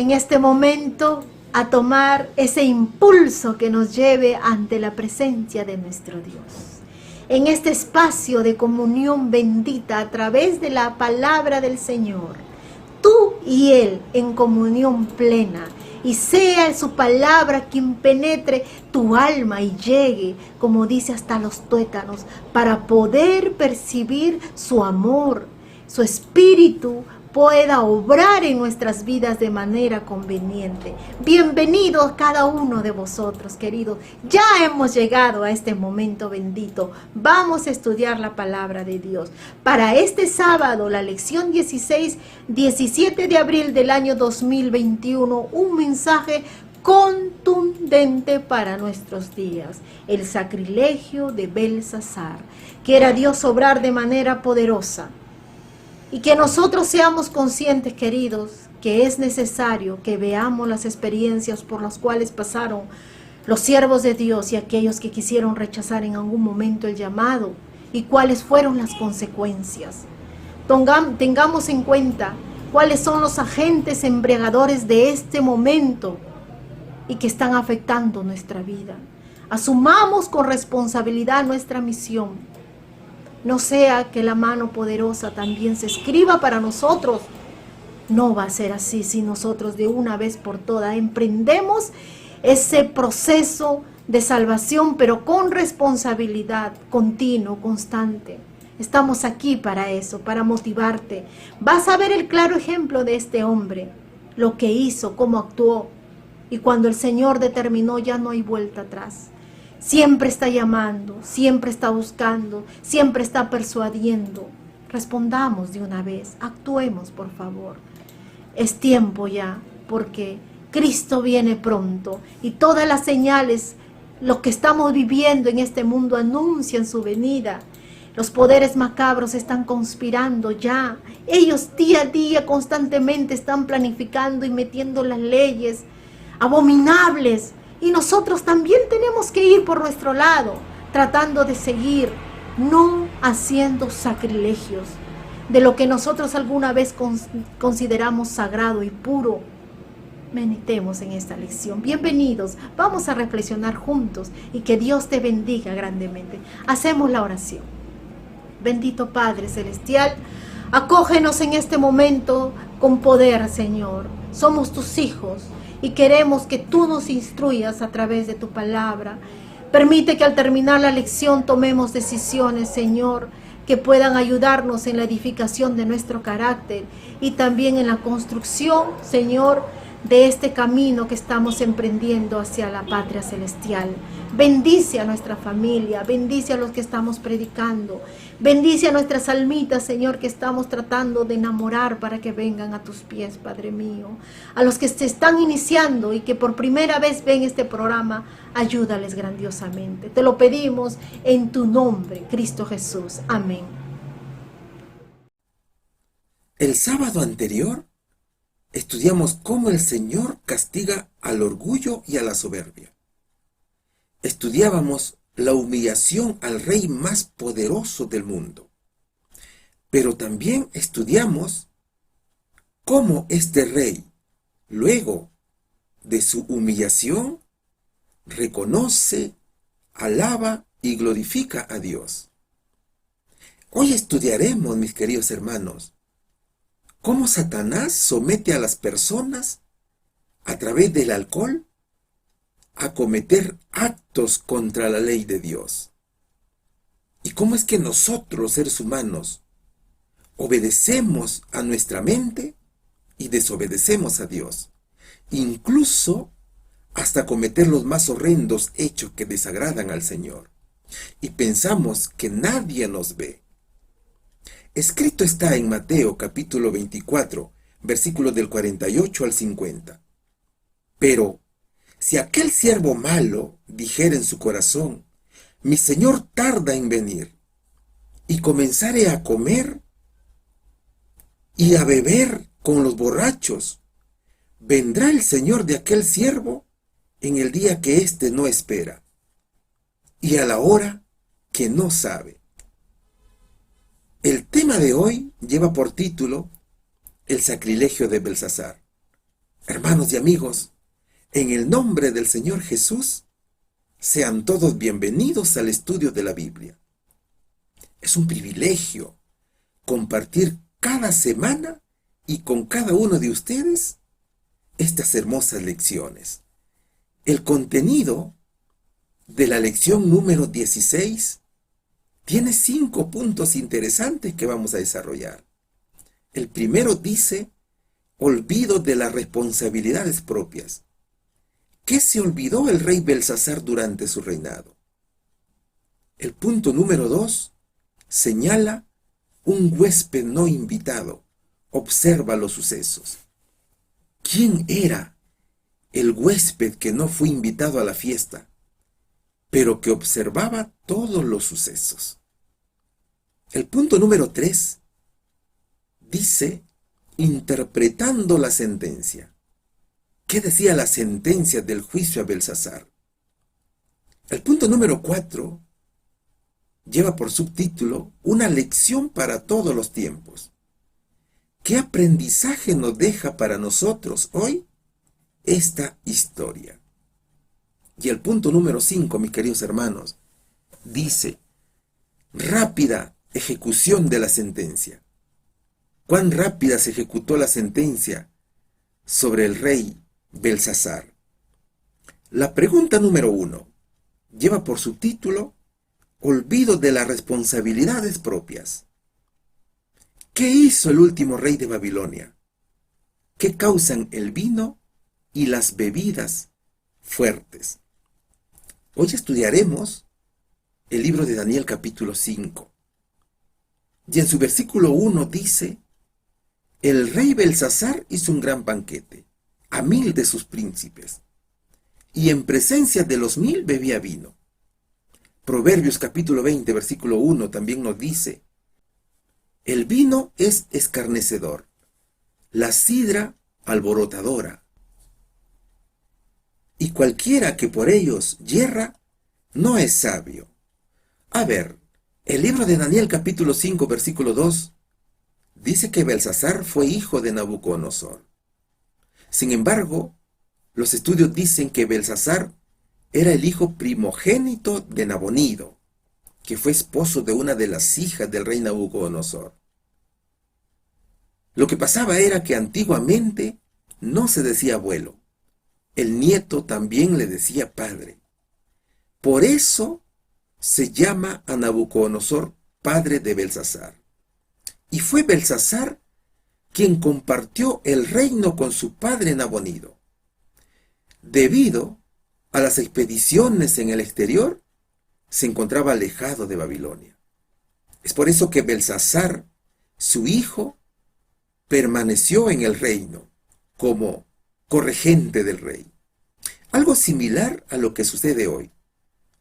en este momento a tomar ese impulso que nos lleve ante la presencia de nuestro Dios. En este espacio de comunión bendita a través de la palabra del Señor, tú y Él en comunión plena, y sea su palabra quien penetre tu alma y llegue, como dice, hasta los tuétanos, para poder percibir su amor, su espíritu pueda obrar en nuestras vidas de manera conveniente. Bienvenidos cada uno de vosotros, queridos. Ya hemos llegado a este momento bendito. Vamos a estudiar la palabra de Dios. Para este sábado, la lección 17 de abril del año 2021, un mensaje contundente para nuestros días. El sacrilegio de Belsasar. Quiera Dios obrar de manera poderosa. Y que nosotros seamos conscientes, queridos, que es necesario que veamos las experiencias por las cuales pasaron los siervos de Dios y aquellos que quisieron rechazar en algún momento el llamado y cuáles fueron las consecuencias. Tengamos en cuenta cuáles son los agentes embriagadores de este momento y que están afectando nuestra vida. Asumamos con responsabilidad nuestra misión. No sea que la mano poderosa también se escriba para nosotros. No va a ser así si nosotros de una vez por todas emprendemos ese proceso de salvación, pero con responsabilidad, continuo, constante. Estamos aquí para eso, para motivarte. Vas a ver el claro ejemplo de este hombre, lo que hizo, cómo actuó. Y cuando el Señor determinó, ya no hay vuelta atrás. Siempre está llamando, siempre está buscando, siempre está persuadiendo. Respondamos de una vez, actuemos por favor. Es tiempo ya, porque Cristo viene pronto y todas las señales, lo que estamos viviendo en este mundo anuncian su venida. Los poderes macabros están conspirando ya. Ellos día a día constantemente están planificando y metiendo las leyes abominables. Y nosotros también tenemos que ir por nuestro lado, tratando de seguir, no haciendo sacrilegios de lo que nosotros alguna vez consideramos sagrado y puro. Meditemos en esta lección. Bienvenidos, vamos a reflexionar juntos y que Dios te bendiga grandemente. Hacemos la oración. Bendito Padre Celestial, acógenos en este momento con poder, Señor. Somos tus hijos. Y queremos que tú nos instruyas a través de tu palabra. Permite que al terminar la lección tomemos decisiones, Señor, que puedan ayudarnos en la edificación de nuestro carácter y también en la construcción, Señor, de este camino que estamos emprendiendo hacia la patria celestial. Bendice a nuestra familia, bendice a los que estamos predicando, bendice a nuestras almitas, Señor, que estamos tratando de enamorar para que vengan a tus pies, Padre mío. A los que se están iniciando y que por primera vez ven este programa, ayúdales grandiosamente. Te lo pedimos en tu nombre, Cristo Jesús. Amén. El sábado anterior estudiamos cómo el Señor castiga al orgullo y a la soberbia. Estudiábamos la humillación al rey más poderoso del mundo. Pero también estudiamos cómo este rey, luego de su humillación, reconoce, alaba y glorifica a Dios. Hoy estudiaremos, mis queridos hermanos, cómo Satanás somete a las personas a través del alcohol a cometer actos contra la ley de Dios. Y cómo es que nosotros, seres humanos, obedecemos a nuestra mente y desobedecemos a Dios, incluso hasta cometer los más horrendos hechos que desagradan al Señor, y pensamos que nadie nos ve. Escrito está en Mateo capítulo 24, versículos del 48 al 50. Pero si aquel siervo malo dijera en su corazón, mi Señor tarda en venir, y comenzare a comer y a beber con los borrachos, vendrá el Señor de aquel siervo en el día que éste no espera, y a la hora que no sabe. El tema de hoy lleva por título El sacrilegio de Belsasar. Hermanos y amigos, en el nombre del Señor Jesús, sean todos bienvenidos al estudio de la Biblia. Es un privilegio compartir cada semana y con cada uno de ustedes estas hermosas lecciones. El contenido de la lección número 16 tiene 5 puntos interesantes que vamos a desarrollar. El primero dice: olvido de las responsabilidades propias. ¿Qué se olvidó el rey Belsasar durante su reinado? El punto número 2 señala un huésped no invitado. Observa los sucesos. ¿Quién era el huésped que no fue invitado a la fiesta, pero que observaba todos los sucesos? El punto número 3 dice: interpretando la sentencia. ¿Qué decía la sentencia del juicio a Belsasar? El punto número 4 lleva por subtítulo: una lección para todos los tiempos. ¿Qué aprendizaje nos deja para nosotros hoy esta historia? Y el punto número 5, mis queridos hermanos, dice: rápida ejecución de la sentencia. ¿Cuán rápida se ejecutó la sentencia sobre el rey Belsasar? La pregunta número 1 lleva por subtítulo: olvido de las responsabilidades propias. ¿Qué hizo el último rey de Babilonia? ¿Qué causan el vino y las bebidas fuertes? Hoy estudiaremos el libro de Daniel capítulo 5. Y en su versículo 1 dice: el rey Belsasar hizo un gran banquete a 1000 de sus príncipes, y en presencia de los 1000 bebía vino. Proverbios capítulo 20, versículo 1 también nos dice: el vino es escarnecedor, la sidra alborotadora, y cualquiera que por ellos yerra no es sabio. A ver, el libro de Daniel capítulo 5, versículo 2 dice que Belsasar fue hijo de Nabucodonosor. Sin embargo, los estudios dicen que Belsasar era el hijo primogénito de Nabonido, que fue esposo de una de las hijas del rey Nabucodonosor. Lo que pasaba era que antiguamente no se decía abuelo. El nieto también le decía padre. Por eso se llama a Nabucodonosor padre de Belsasar. Y fue Belsasar quien compartió el reino con su padre Nabonido. Debido a las expediciones en el exterior, se encontraba alejado de Babilonia. Es por eso que Belsasar, su hijo, permaneció en el reino como corregente del rey. Algo similar a lo que sucede hoy,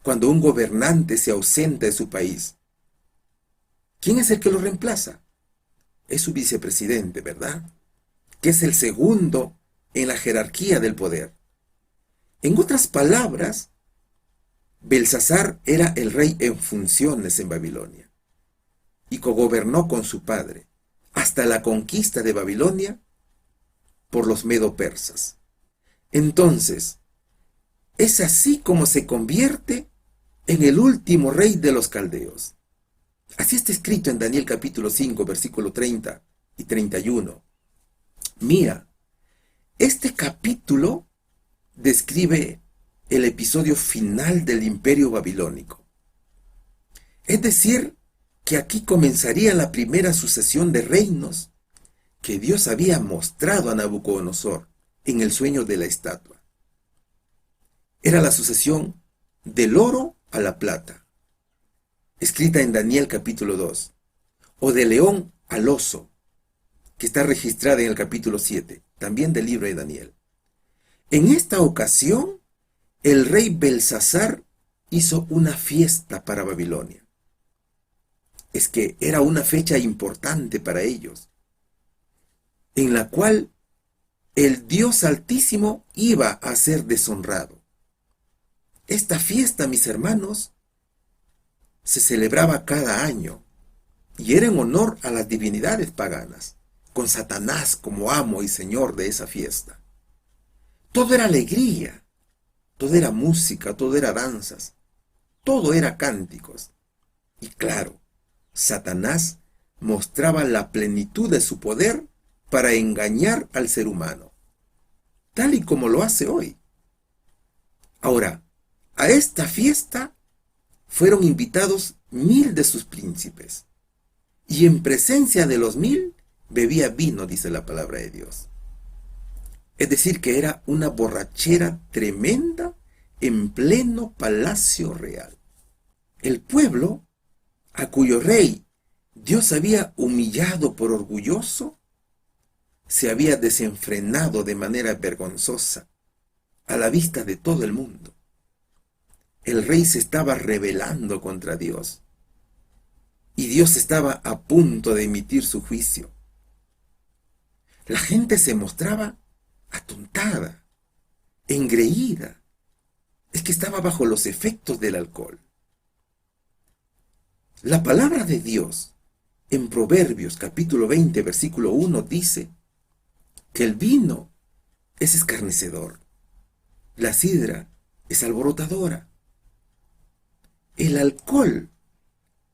cuando un gobernante se ausenta de su país. ¿Quién es el que lo reemplaza? Es su vicepresidente, ¿verdad? Que es el segundo en la jerarquía del poder. En otras palabras, Belsasar era el rey en funciones en Babilonia y cogobernó con su padre hasta la conquista de Babilonia por los medo-persas. Entonces, es así como se convierte en el último rey de los caldeos. Así está escrito en Daniel capítulo 5, versículo 30 y 31. Mira, este capítulo describe el episodio final del imperio babilónico. Es decir, que aquí comenzaría la primera sucesión de reinos que Dios había mostrado a Nabucodonosor en el sueño de la estatua. Era la sucesión del oro a la plata, escrita en Daniel capítulo 2, o del león al oso, que está registrada en el capítulo 7, también del libro de Daniel. En esta ocasión, el rey Belsasar hizo una fiesta para Babilonia. Es que era una fecha importante para ellos, en la cual el Dios Altísimo iba a ser deshonrado. Esta fiesta, mis hermanos, se celebraba cada año y era en honor a las divinidades paganas, con Satanás como amo y señor de esa fiesta. Todo era alegría, todo era música, todo era danzas, todo era cánticos. Y claro, Satanás mostraba la plenitud de su poder para engañar al ser humano, tal y como lo hace hoy. Ahora, a esta fiesta fueron invitados 1000 de sus príncipes, y en presencia de los 1000 bebía vino, dice la palabra de Dios. Es decir, que era una borrachera tremenda en pleno palacio real. El pueblo, a cuyo rey Dios había humillado por orgulloso, se había desenfrenado de manera vergonzosa a la vista de todo el mundo. El rey se estaba rebelando contra Dios y Dios estaba a punto de emitir su juicio. La gente se mostraba atontada, engreída. Es que estaba bajo los efectos del alcohol. La palabra de Dios en Proverbios capítulo 20 versículo 1 dice que el vino es escarnecedor, la sidra es alborotadora. El alcohol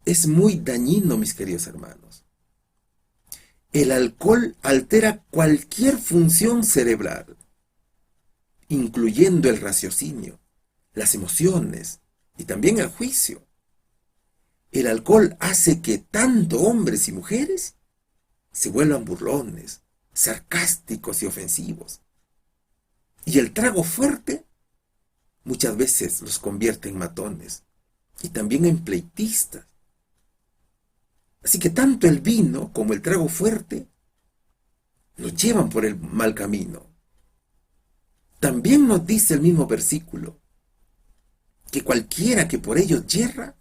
es muy dañino, mis queridos hermanos. El alcohol altera cualquier función cerebral, incluyendo el raciocinio, las emociones y también el juicio. El alcohol hace que tanto hombres y mujeres se vuelvan burlones, sarcásticos y ofensivos. Y el trago fuerte muchas veces los convierte en matones y también en pleitistas. Así que tanto el vino como el trago fuerte nos llevan por el mal camino. También nos dice el mismo versículo que cualquiera que por ellos yerra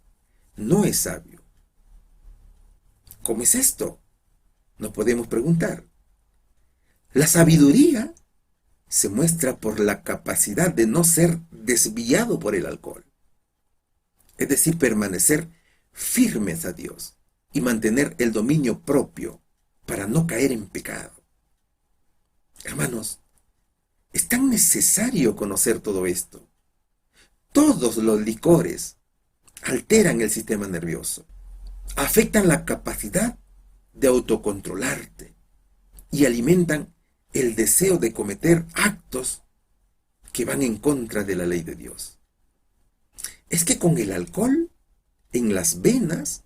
no es sabio. ¿Cómo es esto? Nos podemos preguntar. La sabiduría se muestra por la capacidad de no ser desviado por el alcohol. Es decir, permanecer firmes a Dios y mantener el dominio propio para no caer en pecado. Hermanos, es tan necesario conocer todo esto. Todos los licores alteran el sistema nervioso, afectan la capacidad de autocontrolarte y alimentan el deseo de cometer actos que van en contra de la ley de Dios. Es que con el alcohol en las venas,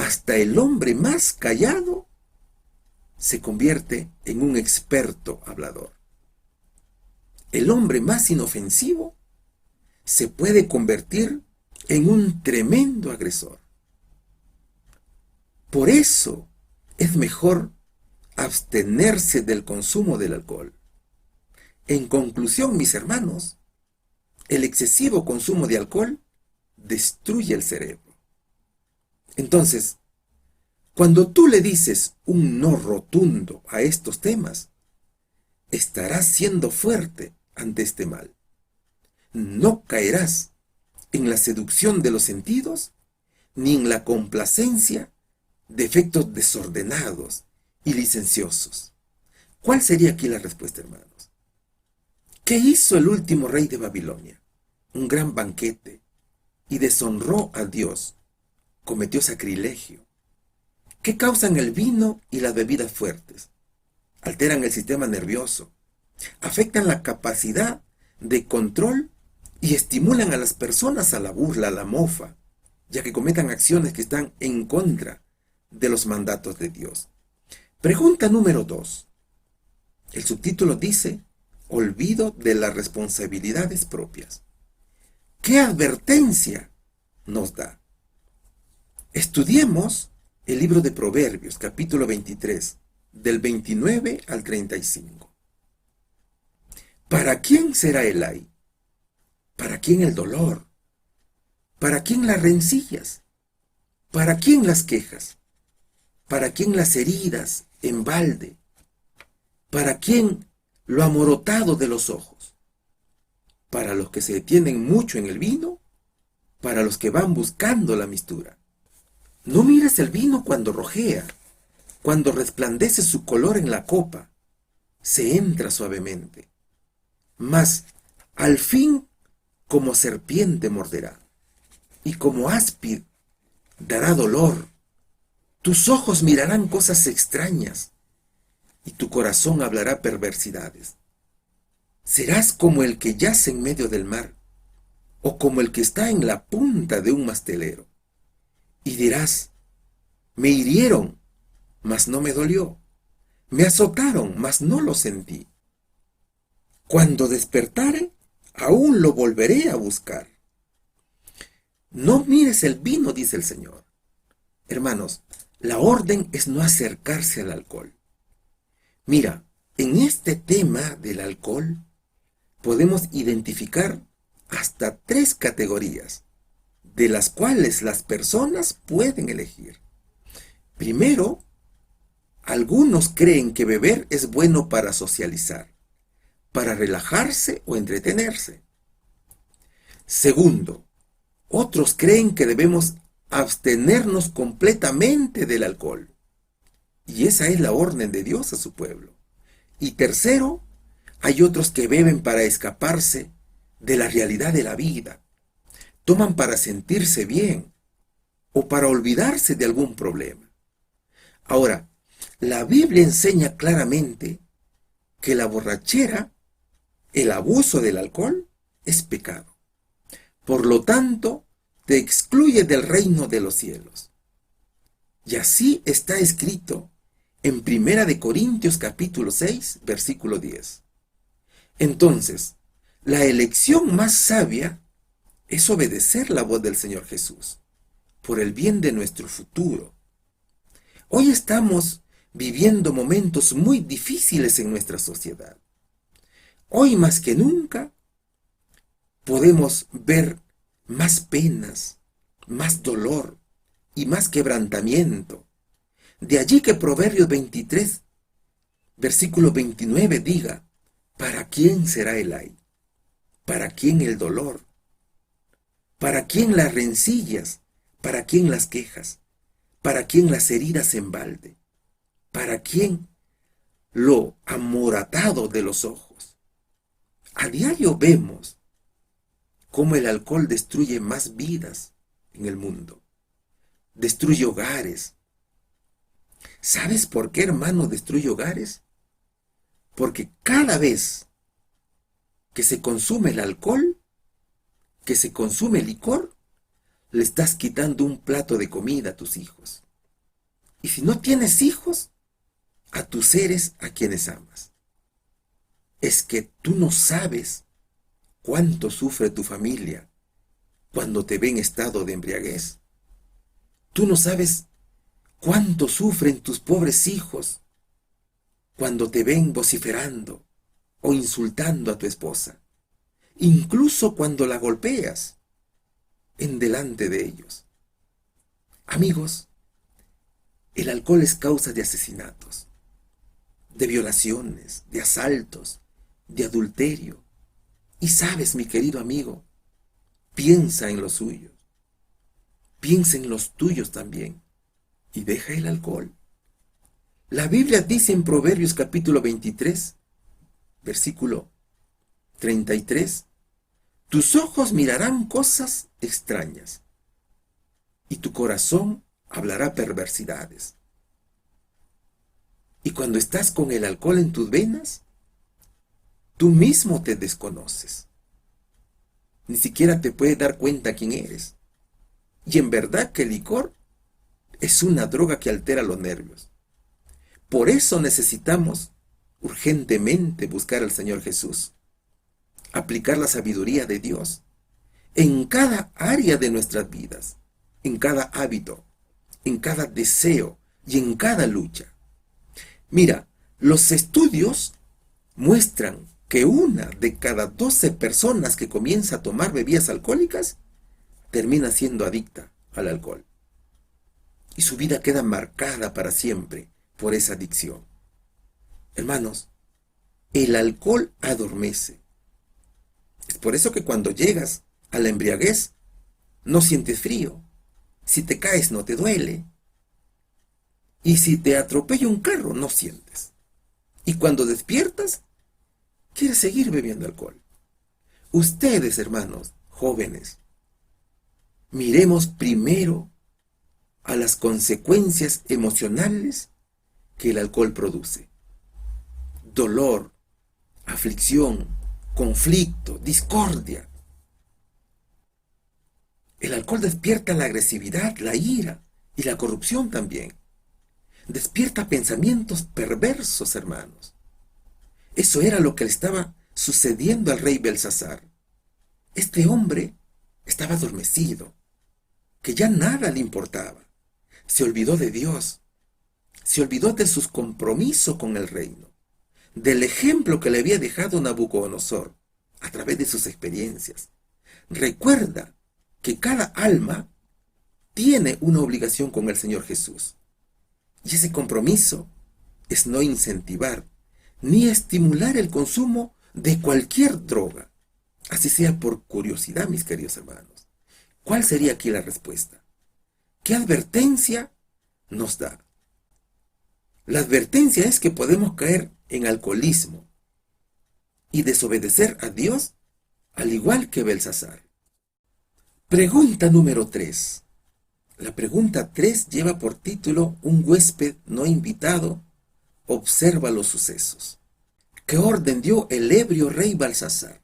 hasta el hombre más callado se convierte en un experto hablador. El hombre más inofensivo se puede convertir en un tremendo agresor. Por eso es mejor abstenerse del consumo del alcohol. En conclusión, mis hermanos, el excesivo consumo de alcohol destruye el cerebro. Entonces, cuando tú le dices un no rotundo a estos temas, estarás siendo fuerte ante este mal. No caerás en la seducción de los sentidos, ni en la complacencia de efectos desordenados y licenciosos. ¿Cuál sería aquí la respuesta, hermanos? ¿Qué hizo el último rey de Babilonia? Un gran banquete y deshonró a Dios, cometió sacrilegio. ¿Qué causan el vino y las bebidas fuertes? Alteran el sistema nervioso, afectan la capacidad de control y estimulan a las personas a la burla, a la mofa, ya que cometan acciones que están en contra de los mandatos de Dios. Pregunta número 2. El subtítulo dice, olvido de las responsabilidades propias. ¿Qué advertencia nos da? Estudiemos el libro de Proverbios, capítulo 23, del 29 al 35. ¿Para quién será el ay? ¿Para quién el dolor? ¿Para quién las rencillas? ¿Para quién las quejas? ¿Para quién las heridas en balde? ¿Para quién lo amorotado de los ojos? ¿Para los que se detienen mucho en el vino? ¿Para los que van buscando la mistura? No mires el vino cuando rojea, cuando resplandece su color en la copa, se entra suavemente. mas al fin como serpiente morderá, y como áspid dará dolor. Tus ojos mirarán cosas extrañas, y tu corazón hablará perversidades. Serás como el que yace en medio del mar, o como el que está en la punta de un mastelero. Y dirás, me hirieron, mas no me dolió. Me azotaron, mas no lo sentí. Cuando despertare, aún lo volveré a buscar. No mires el vino, dice el Señor. Hermanos, la orden es no acercarse al alcohol. Mira, en este tema del alcohol podemos identificar hasta 3 categorías, de las cuales las personas pueden elegir. Primero, algunos creen que beber es bueno para socializar, para relajarse o entretenerse. Segundo, otros creen que debemos abstenernos completamente del alcohol. Y esa es la orden de Dios a su pueblo. Y tercero, hay otros que beben para escaparse de la realidad de la vida. Toman para sentirse bien o para olvidarse de algún problema. Ahora, la Biblia enseña claramente que la borrachera, el abuso del alcohol, es pecado. Por lo tanto, te excluye del reino de los cielos. Y así está escrito en 1 Corintios capítulo 6, versículo 10. Entonces, la elección más sabia es obedecer la voz del Señor Jesús, por el bien de nuestro futuro. Hoy estamos viviendo momentos muy difíciles en nuestra sociedad. Hoy más que nunca podemos ver más penas, más dolor y más quebrantamiento. De allí que Proverbios 23, versículo 29 diga, ¿para quién será el ay? ¿Para quién el dolor? ¿Para quién las rencillas? ¿Para quién las quejas? ¿Para quién las heridas en balde? ¿Para quién lo amoratado de los ojos? A diario vemos cómo el alcohol destruye más vidas en el mundo. Destruye hogares. ¿Sabes por qué, hermano, destruye hogares? Porque cada vez que se consume el alcohol, que se consume el licor, le estás quitando un plato de comida a tus hijos. Y si no tienes hijos, a tus seres a quienes amas. Es que tú no sabes cuánto sufre tu familia cuando te ve en estado de embriaguez. Tú no sabes cuánto sufren tus pobres hijos cuando te ven vociferando o insultando a tu esposa, incluso cuando la golpeas en delante de ellos. Amigos, el alcohol es causa de asesinatos, de violaciones, de asaltos, de adulterio. Y sabes, mi querido amigo, piensa en los suyos, piensa en los tuyos también, y deja el alcohol. La Biblia dice en Proverbios capítulo 23, versículo 33, tus ojos mirarán cosas extrañas, y tu corazón hablará perversidades. Y cuando estás con el alcohol en tus venas, tú mismo te desconoces. Ni siquiera te puedes dar cuenta quién eres. Y en verdad que el licor es una droga que altera los nervios. Por eso necesitamos urgentemente buscar al Señor Jesús, aplicar la sabiduría de Dios en cada área de nuestras vidas, en cada hábito, en cada deseo y en cada lucha. Mira, los estudios muestran que 1 de cada 12 personas que comienza a tomar bebidas alcohólicas termina siendo adicta al alcohol. Y su vida queda marcada para siempre por esa adicción. Hermanos, el alcohol adormece. Es por eso que cuando llegas a la embriaguez, no sientes frío. Si te caes, no te duele. Y si te atropella un carro, no sientes. Y cuando despiertas, quiere seguir bebiendo alcohol. Ustedes, hermanos, jóvenes, miremos primero a las consecuencias emocionales que el alcohol produce. Dolor, aflicción, conflicto, discordia. El alcohol despierta la agresividad, la ira y la corrupción también. Despierta pensamientos perversos, hermanos. Eso era lo que le estaba sucediendo al rey Belsasar. Este hombre estaba adormecido, que ya nada le importaba. Se olvidó de Dios, se olvidó de sus compromisos con el reino, del ejemplo que le había dejado Nabucodonosor a través de sus experiencias. Recuerda que cada alma tiene una obligación con el Señor Jesús. Y ese compromiso es no incentivar ni estimular el consumo de cualquier droga, así sea por curiosidad, mis queridos hermanos. ¿Cuál sería aquí la respuesta? ¿Qué advertencia nos da? La advertencia es que podemos caer en alcoholismo y desobedecer a Dios, al igual que Belsasar. Pregunta número 3. La pregunta 3 lleva por título: un huésped no invitado observa los sucesos. ¿Qué orden dio el ebrio rey Belsasar?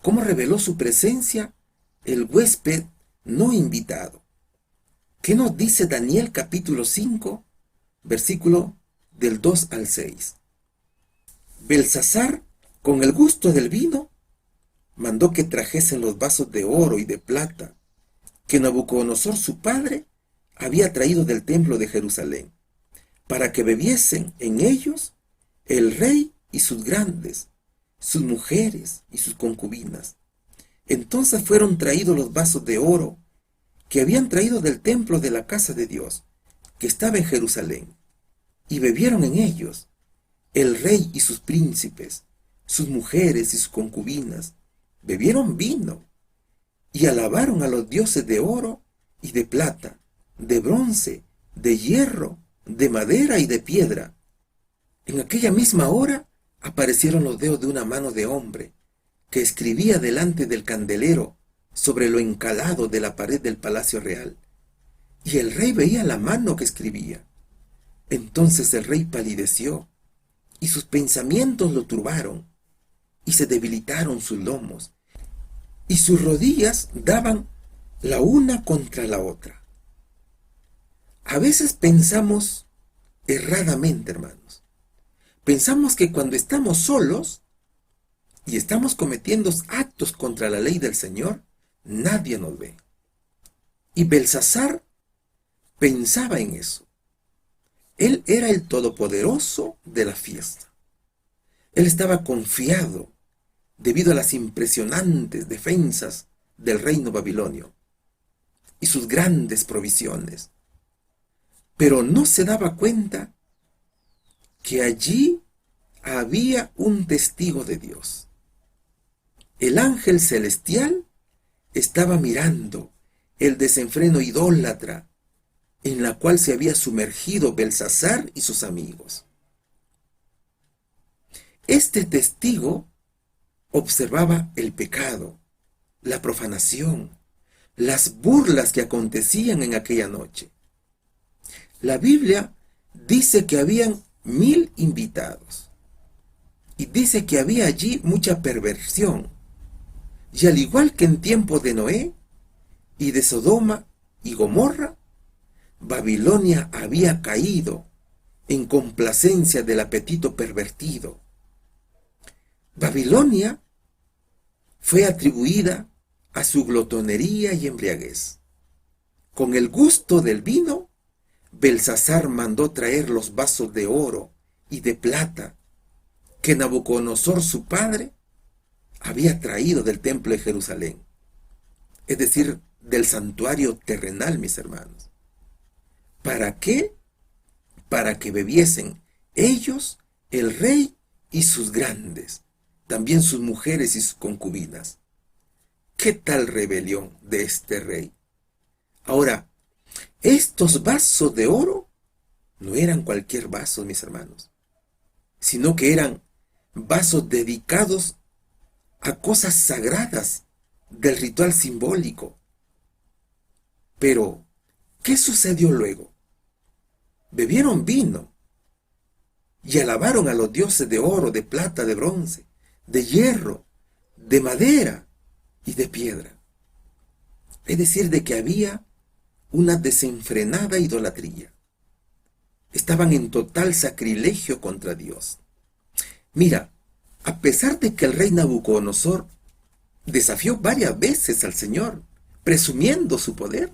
¿Cómo reveló su presencia el huésped no invitado? ¿Qué nos dice Daniel capítulo 5, versículo del 2 al 6? Belsasar, con el gusto del vino, mandó que trajesen los vasos de oro y de plata que Nabucodonosor su padre había traído del templo de Jerusalén, para que bebiesen en ellos el rey y sus grandes, sus mujeres y sus concubinas. Entonces fueron traídos los vasos de oro que habían traído del templo de la casa de Dios, que estaba en Jerusalén, y bebieron en ellos el rey y sus príncipes, sus mujeres y sus concubinas. Bebieron vino y alabaron a los dioses de oro y de plata, de bronce, de hierro, de madera y de piedra. En aquella misma hora aparecieron los dedos de una mano de hombre que escribía delante del candelero sobre lo encalado de la pared del palacio real. Y el rey veía la mano que escribía. Entonces el rey palideció, y sus pensamientos lo turbaron, y se debilitaron sus lomos, y sus rodillas daban la una contra la otra. A veces pensamos erradamente, hermanos. Pensamos que cuando estamos solos y estamos cometiendo actos contra la ley del Señor, nadie nos ve. Y Belsasar pensaba en eso. Él era el todopoderoso de la fiesta. Él estaba confiado debido a las impresionantes defensas del reino babilonio y sus grandes provisiones. Pero no se daba cuenta que allí había un testigo de Dios. El ángel celestial estaba mirando el desenfreno idólatra en la cual se había sumergido Belsasar y sus amigos. Este testigo observaba el pecado, la profanación, las burlas que acontecían en aquella noche. La Biblia dice que habían 1000 invitados y dice que había allí mucha perversión. Y al igual que en tiempo de Noé y de Sodoma y Gomorra, Babilonia había caído en complacencia del apetito pervertido. Babilonia fue atribuida a su glotonería y embriaguez. Con el gusto del vino, Belsasar mandó traer los vasos de oro y de plata que Nabucodonosor su padre había traído del templo de Jerusalén, es decir, del santuario terrenal, mis hermanos. ¿Para qué? Para que bebiesen ellos, el rey y sus grandes, también sus mujeres y sus concubinas. ¿Qué tal rebelión de este rey? Ahora, estos vasos de oro no eran cualquier vaso, mis hermanos, sino que eran vasos dedicados a cosas sagradas del ritual simbólico. Pero, ¿qué sucedió luego? Bebieron vino y alabaron a los dioses de oro, de plata, de bronce, de hierro, de madera y de piedra. Es decir, de que había una desenfrenada idolatría. Estaban en total sacrilegio contra Dios. Mira, a pesar de que el rey Nabucodonosor desafió varias veces al Señor, presumiendo su poder,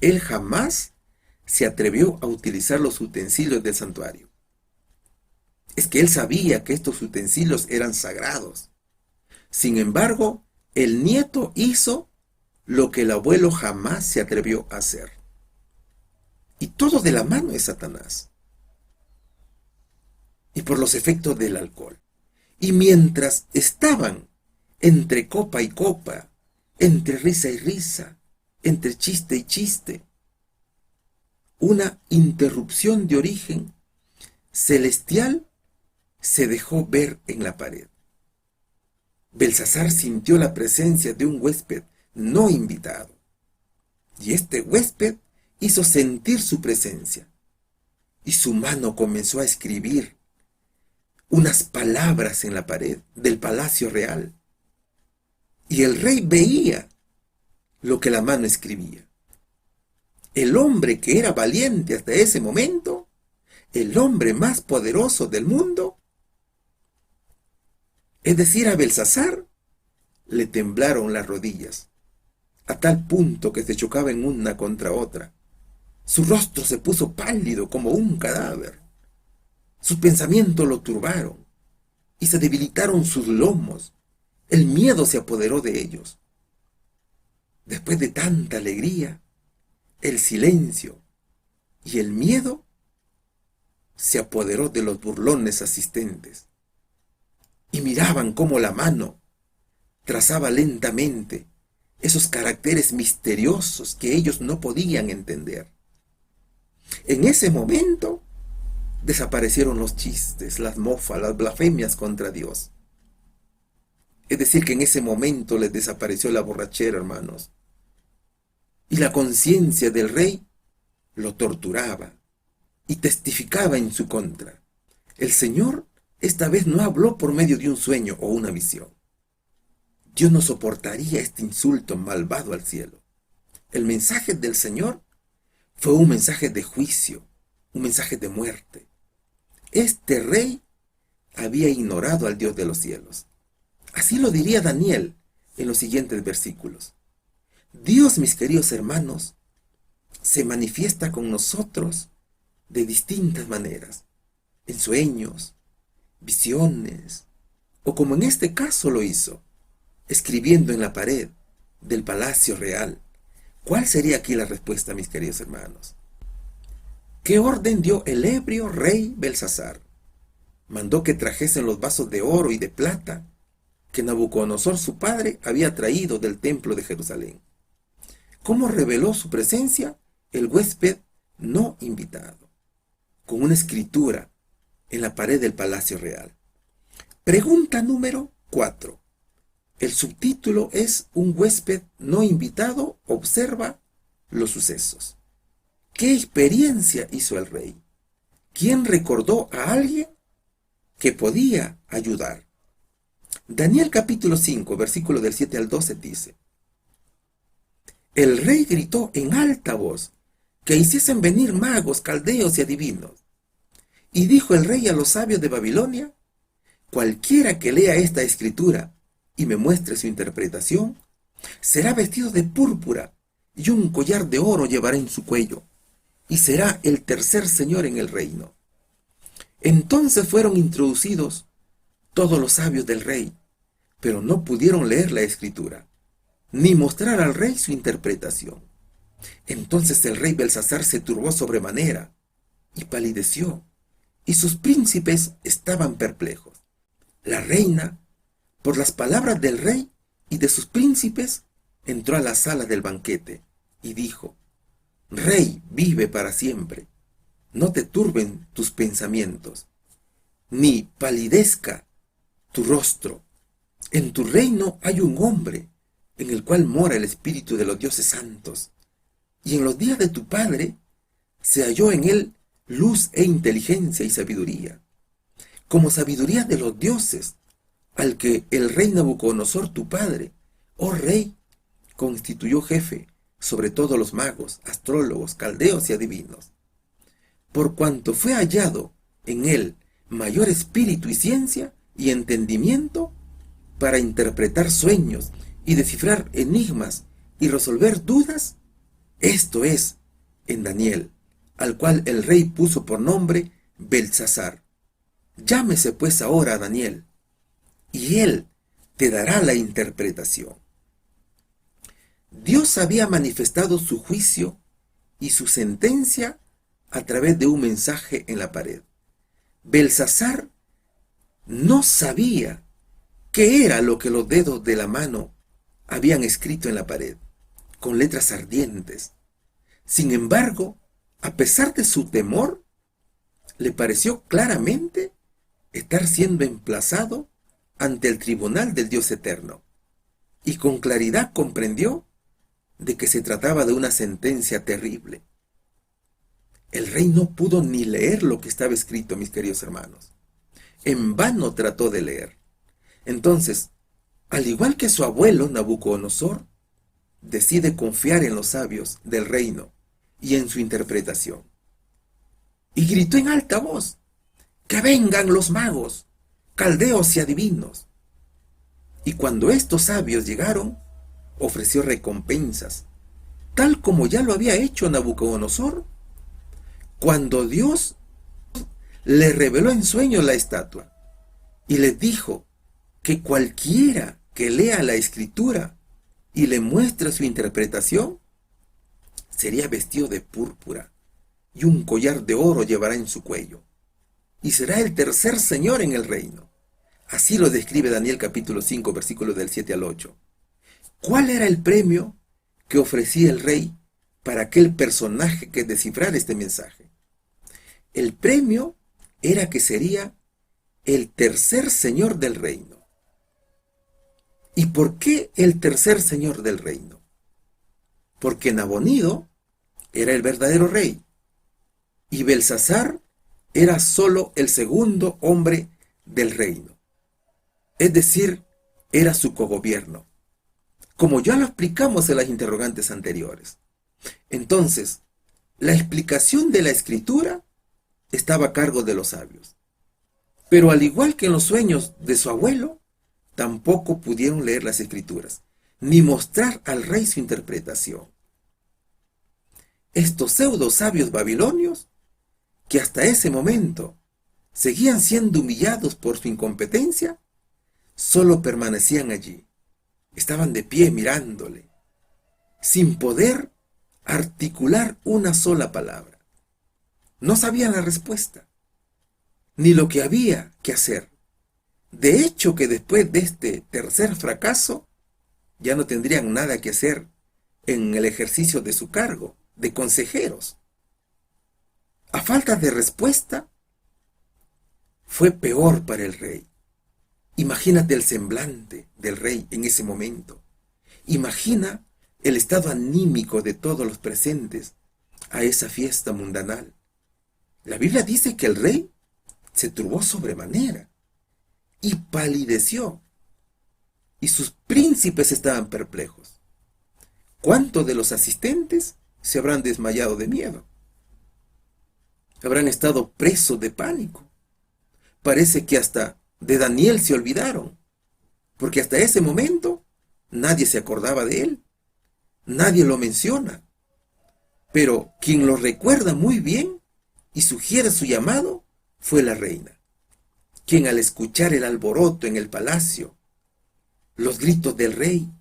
él jamás se atrevió a utilizar los utensilios del santuario. Es que él sabía que estos utensilios eran sagrados. Sin embargo, el nieto hizo lo que el abuelo jamás se atrevió a hacer. Y todo de la mano de Satanás. Y por los efectos del alcohol. Y mientras estaban entre copa y copa, entre risa y risa, entre chiste y chiste, una interrupción de origen celestial se dejó ver en la pared. Belsasar sintió la presencia de un huésped no invitado, y este huésped hizo sentir su presencia, y su mano comenzó a escribir unas palabras en la pared del palacio real, y el rey veía lo que la mano escribía. El hombre que era valiente hasta ese momento, el hombre más poderoso del mundo, es decir, a Belsasar, le temblaron las rodillas, a tal punto que se chocaban una contra otra. Su rostro se puso pálido como un cadáver. Sus pensamientos lo turbaron y se debilitaron sus lomos. El miedo se apoderó de ellos. Después de tanta alegría, el silencio y el miedo se apoderó de los burlones asistentes. Y miraban cómo la mano trazaba lentamente esos caracteres misteriosos que ellos no podían entender. En ese momento desaparecieron los chistes, las mofas, las blasfemias contra Dios. Es decir, que en ese momento les desapareció la borrachera, hermanos. Y la conciencia del rey lo torturaba y testificaba en su contra. El Señor esta vez no habló por medio de un sueño o una visión. Dios no soportaría este insulto malvado al cielo. El mensaje del Señor fue un mensaje de juicio, un mensaje de muerte. Este rey había ignorado al Dios de los cielos. Así lo diría Daniel en los siguientes versículos. Dios, mis queridos hermanos, se manifiesta con nosotros de distintas maneras, en sueños, visiones, o como en este caso lo hizo, escribiendo en la pared del palacio real. ¿Cuál sería aquí la respuesta, mis queridos hermanos? ¿Qué orden dio el ebrio rey Belsasar? Mandó que trajesen los vasos de oro y de plata que Nabucodonosor su padre había traído del templo de Jerusalén. ¿Cómo reveló su presencia el huésped no invitado? Con una escritura en la pared del palacio real. Pregunta número 4. El subtítulo es Un huésped no invitado observa los sucesos. ¿Qué experiencia hizo el rey? ¿Quién recordó a alguien que podía ayudar? Daniel capítulo 5, versículo del 7 al 12 dice: El rey gritó en alta voz que hiciesen venir magos, caldeos y adivinos. Y dijo el rey a los sabios de Babilonia: Cualquiera que lea esta escritura y me muestre su interpretación, será vestido de púrpura y un collar de oro llevará en su cuello, y será el tercer señor en el reino. Entonces fueron introducidos todos los sabios del rey, pero no pudieron leer la escritura, ni mostrar al rey su interpretación. Entonces el rey Belsasar se turbó sobremanera y palideció, y sus príncipes estaban perplejos. La reina, por las palabras del rey y de sus príncipes, entró a la sala del banquete y dijo: Rey, vive para siempre. No te turben tus pensamientos, ni palidezca tu rostro. En tu reino hay un hombre en el cual mora el Espíritu de los dioses santos. Y en los días de tu padre se halló en él luz e inteligencia y sabiduría, como sabiduría de los dioses, al que el rey Nabucodonosor tu padre, oh rey, constituyó jefe sobre todos los magos, astrólogos, caldeos y adivinos. Por cuanto fue hallado en él mayor espíritu y ciencia y entendimiento para interpretar sueños y descifrar enigmas y resolver dudas, esto es, en Daniel, al cual el rey puso por nombre Beltsasar. Llámese pues ahora a Daniel, y él te dará la interpretación. Dios había manifestado su juicio y su sentencia a través de un mensaje en la pared. Beltsasar no sabía qué era lo que los dedos de la mano habían escrito en la pared, con letras ardientes. Sin embargo, a pesar de su temor, le pareció claramente estar siendo emplazado ante el tribunal del Dios eterno, y con claridad comprendió de que se trataba de una sentencia terrible. El rey no pudo ni leer lo que estaba escrito, mis queridos hermanos. En vano trató de leer. Entonces, al igual que su abuelo Nabucodonosor, decide confiar en los sabios del reino y en su interpretación. Y gritó en alta voz: ¡que vengan los magos, caldeos y adivinos! Y cuando estos sabios llegaron, ofreció recompensas, tal como ya lo había hecho Nabucodonosor, cuando Dios le reveló en sueños la estatua, y les dijo que cualquiera que lea la escritura y le muestre su interpretación, sería vestido de púrpura, y un collar de oro llevará en su cuello, y será el tercer señor en el reino. Así lo describe Daniel capítulo 5, versículos del 7 al 8. ¿Cuál era el premio que ofrecía el rey para aquel personaje que descifrara este mensaje? El premio era que sería el tercer señor del reino. ¿Y por qué el tercer señor del reino? Porque Nabonido era el verdadero rey, y Beltsasar era solo el segundo hombre del reino. Es decir, era su cogobierno, como ya lo explicamos en las interrogantes anteriores. Entonces, la explicación de la escritura estaba a cargo de los sabios. Pero al igual que en los sueños de su abuelo, tampoco pudieron leer las escrituras, ni mostrar al rey su interpretación. Estos pseudo sabios babilonios, que hasta ese momento seguían siendo humillados por su incompetencia, solo permanecían allí. Estaban de pie mirándole, sin poder articular una sola palabra. No sabían la respuesta, ni lo que había que hacer. De hecho, que después de este tercer fracaso, ya no tendrían nada que hacer en el ejercicio de su cargo de consejeros. A falta de respuesta, fue peor para el rey. Imagínate el semblante del rey en ese momento. Imagina el estado anímico de todos los presentes a esa fiesta mundanal. La Biblia dice que el rey se turbó sobremanera y palideció, y sus príncipes estaban perplejos. ¿Cuántos de los asistentes se habrán desmayado de miedo? Habrán estado presos de pánico. Parece que hasta de Daniel se olvidaron, porque hasta ese momento nadie se acordaba de él, nadie lo menciona. Pero quien lo recuerda muy bien y sugiere su llamado fue la reina, quien al escuchar el alboroto en el palacio, los gritos del rey,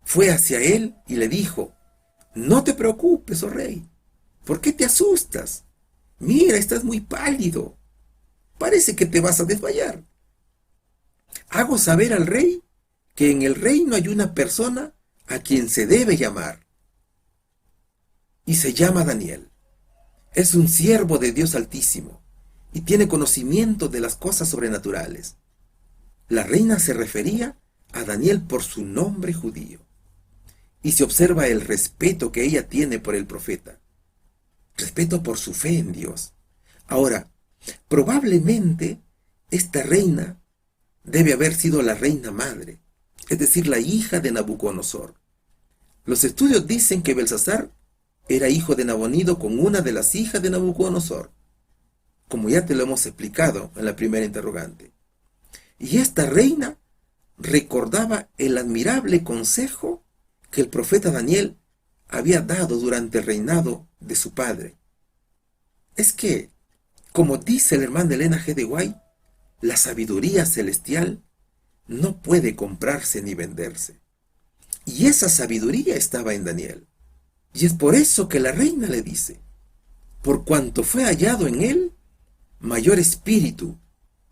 fue hacia él y le dijo: no te preocupes, oh rey, ¿por qué te asustas? Mira, estás muy pálido, parece que te vas a desmayar. Hago saber al rey que en el reino hay una persona a quien se debe llamar, y se llama Daniel. Es un siervo de Dios Altísimo y tiene conocimiento de las cosas sobrenaturales. La reina se refería a Daniel por su nombre judío. Y se observa el respeto que ella tiene por el profeta. Respeto por su fe en Dios. Ahora, probablemente esta reina debe haber sido la reina madre, es decir, la hija de Nabucodonosor. Los estudios dicen que Belsasar era hijo de Nabonido con una de las hijas de Nabucodonosor, como ya te lo hemos explicado en la primera interrogante. Y esta reina recordaba el admirable consejo que el profeta Daniel había dado durante el reinado de su padre. Es que, como dice el hermano Elena G. de White, la sabiduría celestial no puede comprarse ni venderse. Y esa sabiduría estaba en Daniel. Y es por eso que la reina le dice, por cuanto fue hallado en él mayor espíritu,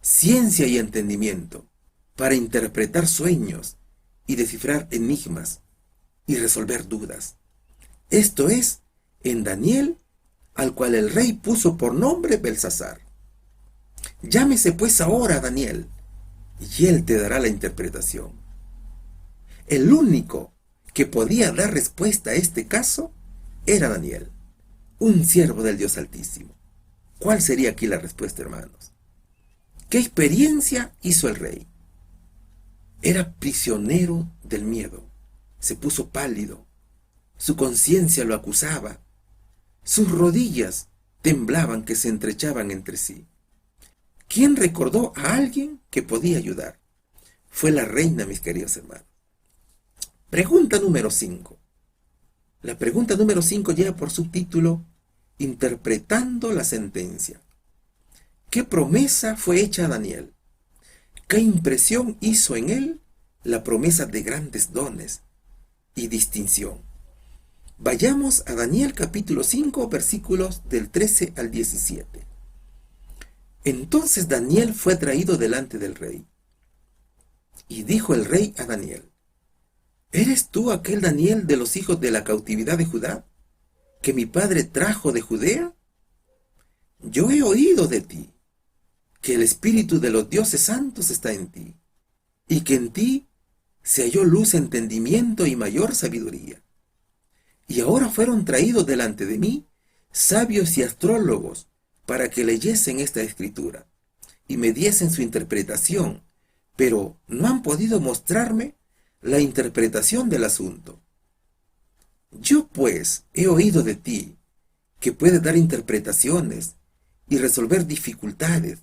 ciencia y entendimiento, para interpretar sueños y descifrar enigmas y resolver dudas. Esto es, en Daniel, al cual el rey puso por nombre Belsasar. Llámese pues ahora a Daniel, y él te dará la interpretación. El único que podía dar respuesta a este caso era Daniel, un siervo del Dios Altísimo. ¿Cuál sería aquí la respuesta, hermanos? ¿Qué experiencia hizo el rey? Era prisionero del miedo, se puso pálido, su conciencia lo acusaba, sus rodillas temblaban que se estrechaban entre sí. ¿Quién recordó a alguien que podía ayudar? Fue la reina, mis queridos hermanos. Pregunta número 5. La pregunta número 5 lleva por subtítulo Interpretando la sentencia. ¿Qué promesa fue hecha a Daniel? ¿Qué impresión hizo en él la promesa de grandes dones y distinción? Vayamos a Daniel capítulo 5, versículos del 13 al 17. Entonces Daniel fue traído delante del rey. Y dijo el rey a Daniel, ¿eres tú aquel Daniel de los hijos de la cautividad de Judá, que mi padre trajo de Judea? Yo he oído de ti, que el espíritu de los dioses santos está en ti, y que en ti se halló luz, entendimiento y mayor sabiduría. Y ahora fueron traídos delante de mí sabios y astrólogos para que leyesen esta escritura y me diesen su interpretación, pero no han podido mostrarme la interpretación del asunto. Yo pues he oído de ti que puedes dar interpretaciones y resolver dificultades.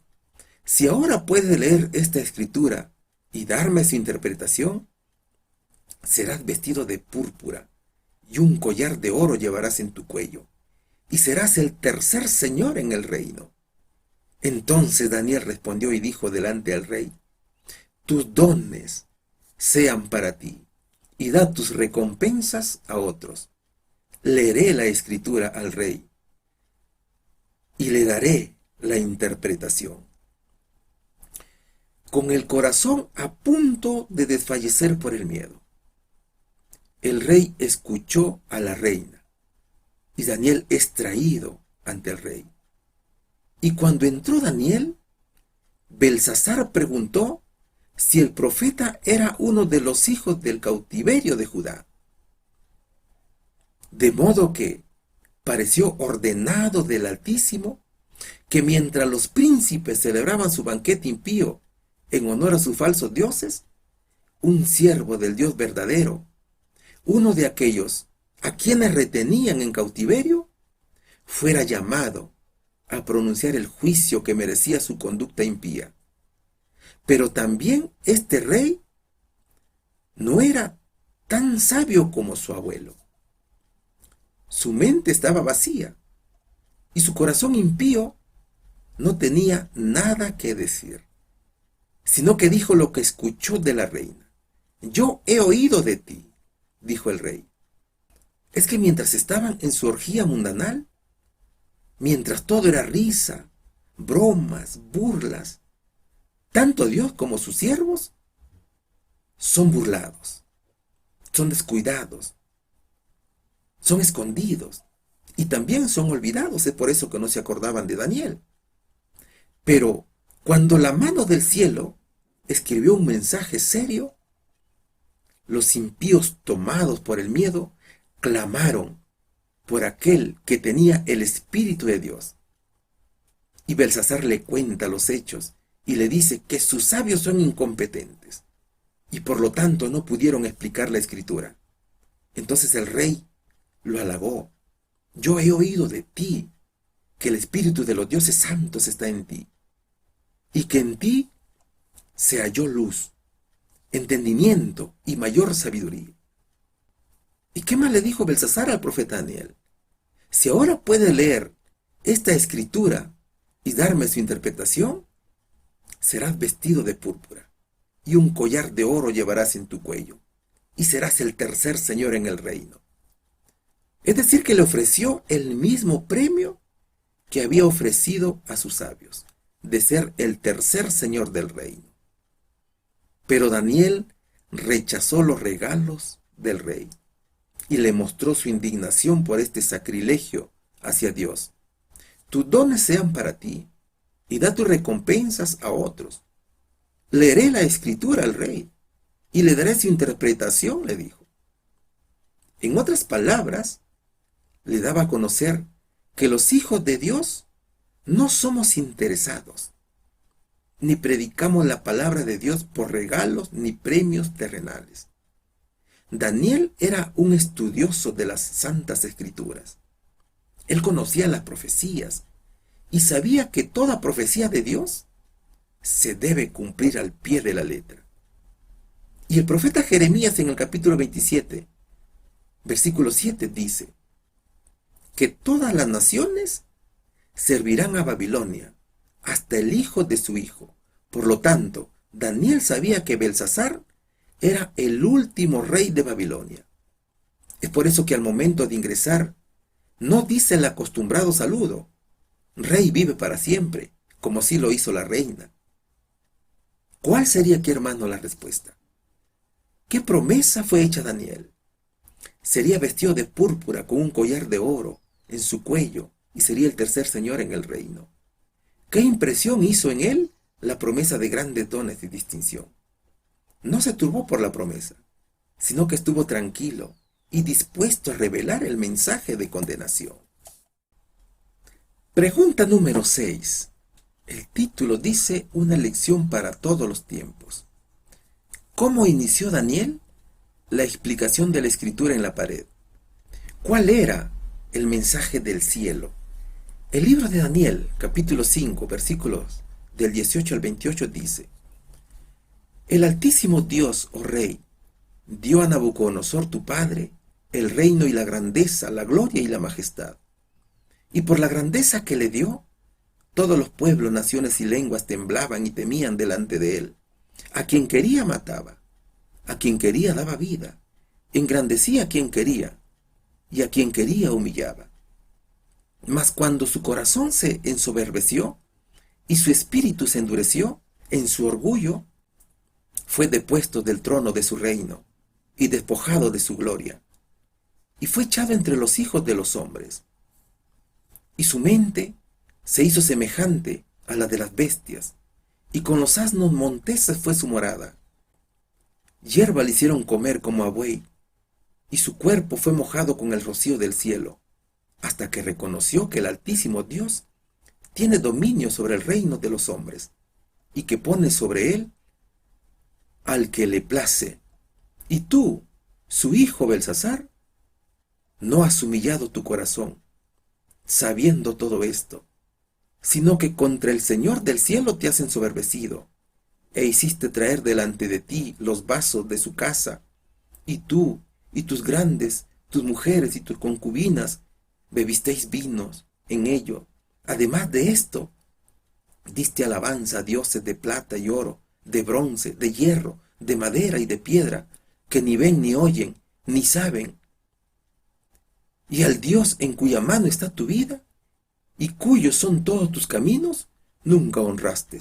Si ahora puedes leer esta escritura y darme su interpretación, serás vestido de púrpura y un collar de oro llevarás en tu cuello, y serás el tercer señor en el reino. Entonces Daniel respondió y dijo delante del rey, tus dones sean para ti, y da tus recompensas a otros. Leeré la escritura al rey, y le daré la interpretación. Con el corazón a punto de desfallecer por el miedo, el rey escuchó a la reina, y Daniel es traído ante el rey. Y cuando entró Daniel, Belsasar preguntó si el profeta era uno de los hijos del cautiverio de Judá. De modo que pareció ordenado del Altísimo que mientras los príncipes celebraban su banquete impío en honor a sus falsos dioses, un siervo del Dios verdadero, uno de aquellos a quienes retenían en cautiverio, fuera llamado a pronunciar el juicio que merecía su conducta impía. Pero también este rey no era tan sabio como su abuelo. Su mente estaba vacía y su corazón impío no tenía nada que decir, sino que dijo lo que escuchó de la reina. Yo he oído de ti, dijo el rey. Es que mientras estaban en su orgía mundanal, mientras todo era risa, bromas, burlas, tanto Dios como sus siervos son burlados, son descuidados, son escondidos y también son olvidados. Es por eso que no se acordaban de Daniel. Pero cuando la mano del cielo escribió un mensaje serio, los impíos, tomados por el miedo, clamaron por aquel que tenía el Espíritu de Dios. Y Belsasar le cuenta los hechos y le dice que sus sabios son incompetentes y por lo tanto no pudieron explicar la escritura. Entonces el rey lo halagó. Yo he oído de ti que el Espíritu de los dioses santos está en ti y que en ti se halló luz, entendimiento y mayor sabiduría. ¿Y qué más le dijo Belsasar al profeta Daniel? Si ahora puede leer esta escritura y darme su interpretación, serás vestido de púrpura y un collar de oro llevarás en tu cuello y serás el tercer señor en el reino. Es decir, que le ofreció el mismo premio que había ofrecido a sus sabios, de ser el tercer señor del reino. Pero Daniel rechazó los regalos del rey y le mostró su indignación por este sacrilegio hacia Dios. Tus dones sean para ti y da tus recompensas a otros. Leeré la escritura al rey y le daré su interpretación, le dijo. En otras palabras, le daba a conocer que los hijos de Dios no somos interesados, ni predicamos la palabra de Dios por regalos ni premios terrenales. Daniel era un estudioso de las santas escrituras. Él conocía las profecías y sabía que toda profecía de Dios se debe cumplir al pie de la letra. Y el profeta Jeremías en el capítulo 27, versículo 7 dice que todas las naciones servirán a Babilonia, hasta el hijo de su hijo. Por lo tanto, Daniel sabía que Belsasar era el último rey de Babilonia. Es por eso que al momento de ingresar, no dice el acostumbrado saludo, rey vive para siempre, como así lo hizo la reina. ¿Cuál sería aquí, hermano, la respuesta? ¿Qué promesa fue hecha a Daniel? Sería vestido de púrpura con un collar de oro en su cuello y sería el tercer señor en el reino. ¿Qué impresión hizo en él la promesa de grandes dones y distinción? No se turbó por la promesa, sino que estuvo tranquilo y dispuesto a revelar el mensaje de condenación. Pregunta número 6. El título dice: una lección para todos los tiempos. ¿Cómo inició Daniel la explicación de la escritura en la pared? ¿Cuál era el mensaje del cielo? El libro de Daniel, capítulo 5, versículos del 18 al 28 dice: El Altísimo Dios, oh Rey, dio a Nabucodonosor tu padre el reino y la grandeza, la gloria y la majestad. Y por la grandeza que le dio, todos los pueblos, naciones y lenguas temblaban y temían delante de él. A quien quería mataba, a quien quería daba vida, engrandecía a quien quería, y a quien quería humillaba. Mas cuando su corazón se ensoberbeció y su espíritu se endureció en su orgullo, fue depuesto del trono de su reino y despojado de su gloria, y fue echado entre los hijos de los hombres. Y su mente se hizo semejante a la de las bestias, y con los asnos monteses fue su morada. Hierba le hicieron comer como a buey, y su cuerpo fue mojado con el rocío del cielo, hasta que reconoció que el Altísimo Dios tiene dominio sobre el reino de los hombres, y que pone sobre él al que le place. Y tú, su hijo Belsasar, no has humillado tu corazón, sabiendo todo esto, sino que contra el Señor del cielo te has ensoberbecido, e hiciste traer delante de ti los vasos de su casa, y tú y tus grandes, tus mujeres y tus concubinas, bebisteis vinos en ello. Además de esto, diste alabanza a dioses de plata y oro, de bronce, de hierro, de madera y de piedra, que ni ven ni oyen, ni saben. Y al Dios en cuya mano está tu vida, y cuyos son todos tus caminos, nunca honraste.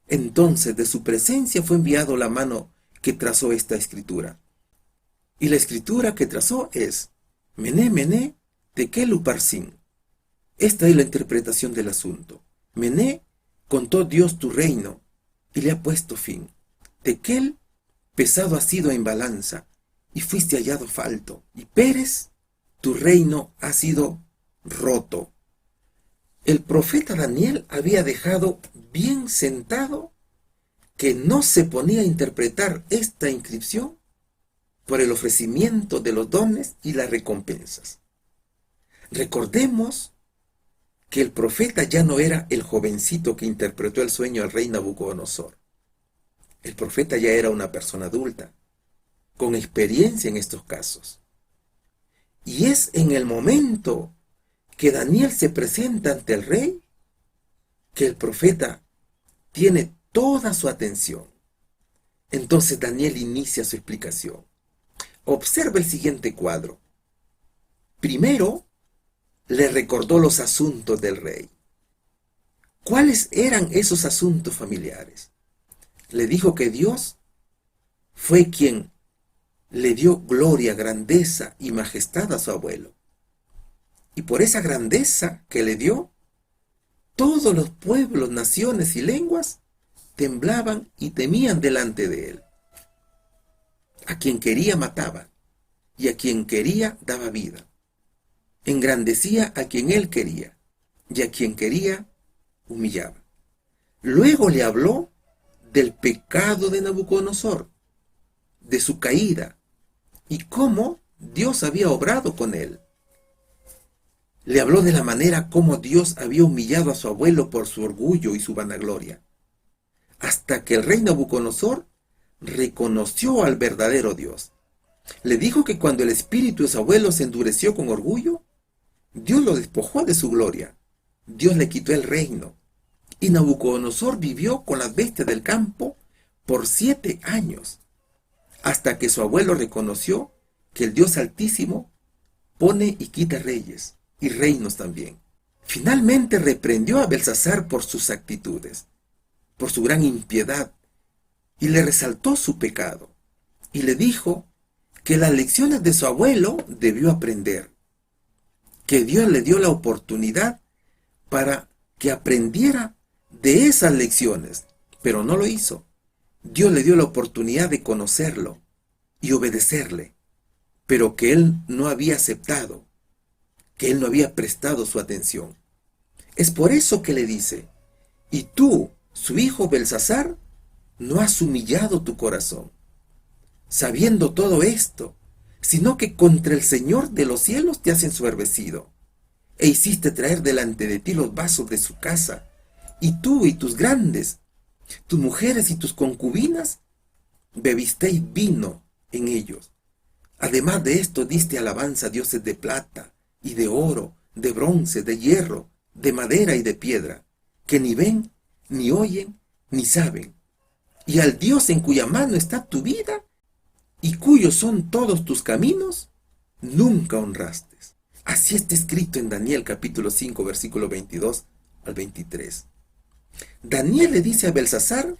Entonces de su presencia fue enviado la mano que trazó esta escritura. Y la escritura que trazó es: Mené, Mené, Tekel Uparsin. Esta es la interpretación del asunto. Mené, contó Dios tu reino, y le ha puesto fin. Tequel, pesado has sido en balanza, y fuiste hallado falto. Y Peres, tu reino ha sido roto. El profeta Daniel había dejado bien sentado que no se ponía a interpretar esta inscripción por el ofrecimiento de los dones y las recompensas. Recordemos que el profeta ya no era el jovencito que interpretó el sueño al rey Nabucodonosor. El profeta ya era una persona adulta, con experiencia en estos casos. Y es en el momento que Daniel se presenta ante el rey que el profeta tiene toda su atención. Entonces Daniel inicia su explicación. Observa el siguiente cuadro. Primero, le recordó los asuntos del rey. ¿Cuáles eran esos asuntos familiares? Le dijo que Dios fue quien le dio gloria, grandeza y majestad a su abuelo. Y por esa grandeza que le dio, todos los pueblos, naciones y lenguas temblaban y temían delante de él. A quien quería mataba, y a quien quería daba vida. Engrandecía a quien él quería, y a quien quería humillaba. Luego le habló del pecado de Nabucodonosor, de su caída, y cómo Dios había obrado con él. Le habló de la manera como Dios había humillado a su abuelo por su orgullo y su vanagloria, hasta que el rey Nabucodonosor reconoció al verdadero Dios. Le dijo que cuando el espíritu de su abuelo se endureció con orgullo, Dios lo despojó de su gloria. Dios le quitó el reino. Y Nabucodonosor vivió con las bestias del campo por 7 años, hasta que su abuelo reconoció que el Dios Altísimo pone y quita reyes y reinos también. Finalmente reprendió a Belsasar por sus actitudes, por su gran impiedad, y le resaltó su pecado, y le dijo que las lecciones de su abuelo debió aprender, que Dios le dio la oportunidad para que aprendiera de esas lecciones, pero no lo hizo. Dios le dio la oportunidad de conocerlo y obedecerle, pero que él no había aceptado, que él no había prestado su atención. Es por eso que le dice, y tú, su hijo Belsasar, no has humillado tu corazón, sabiendo todo esto, sino que contra el Señor de los cielos te has ensoberbecido, e hiciste traer delante de ti los vasos de su casa, y tú y tus grandes, tus mujeres y tus concubinas, bebisteis vino en ellos. Además de esto diste alabanza a dioses de plata, y de oro, de bronce, de hierro, de madera y de piedra, que ni ven, ni oyen, ni saben. Y al Dios en cuya mano está tu vida, y cuyos son todos tus caminos, nunca honraste. Así está escrito en Daniel capítulo 5, versículo 22 al 23. Daniel le dice a Belsasar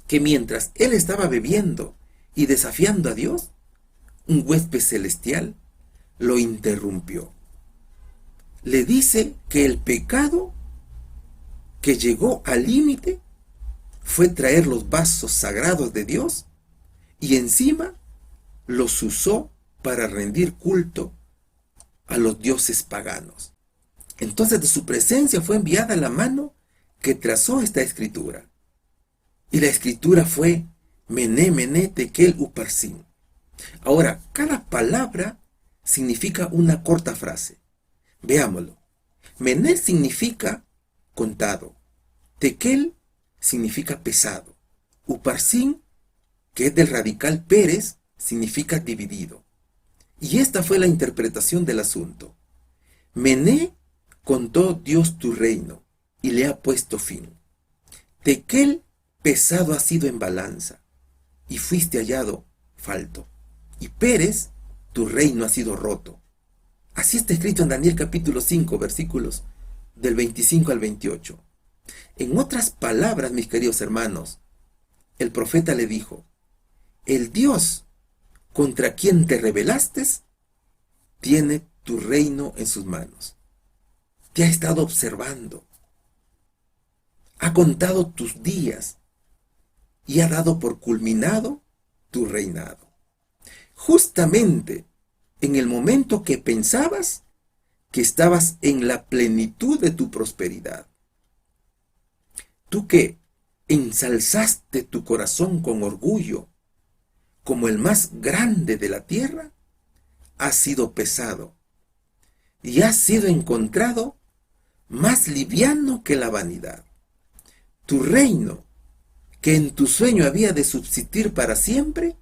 que mientras él estaba bebiendo y desafiando a Dios, un huésped celestial lo interrumpió. Le dice que el pecado que llegó al límite fue traer los vasos sagrados de Dios y encima los usó para rendir culto a los dioses paganos. Entonces de su presencia fue enviada la mano que trazó esta escritura. Y la escritura fue Mené, Mené, Tekel, Uparsin. Ahora, cada palabra significa una corta frase. Veámoslo. Mené significa contado. Tekel significa pesado. Uparsin, que es del radical Peres, significa dividido. Y esta fue la interpretación del asunto. Mené contó Dios tu reino y le ha puesto fin. Tekel pesado ha sido en balanza y fuiste hallado falto. Y Peres, tu reino ha sido roto. Así está escrito en Daniel capítulo 5, versículos del 25 al 28. En otras palabras, mis queridos hermanos, el profeta le dijo, el Dios contra quien te rebelaste tiene tu reino en sus manos. Te ha estado observando. Ha contado tus días y ha dado por culminado tu reinado. Justamente en el momento que pensabas que estabas en la plenitud de tu prosperidad. Tú que ensalzaste tu corazón con orgullo como el más grande de la tierra, has sido pesado y has sido encontrado más liviano que la vanidad. Tu reino, que en tu sueño había de subsistir para siempre,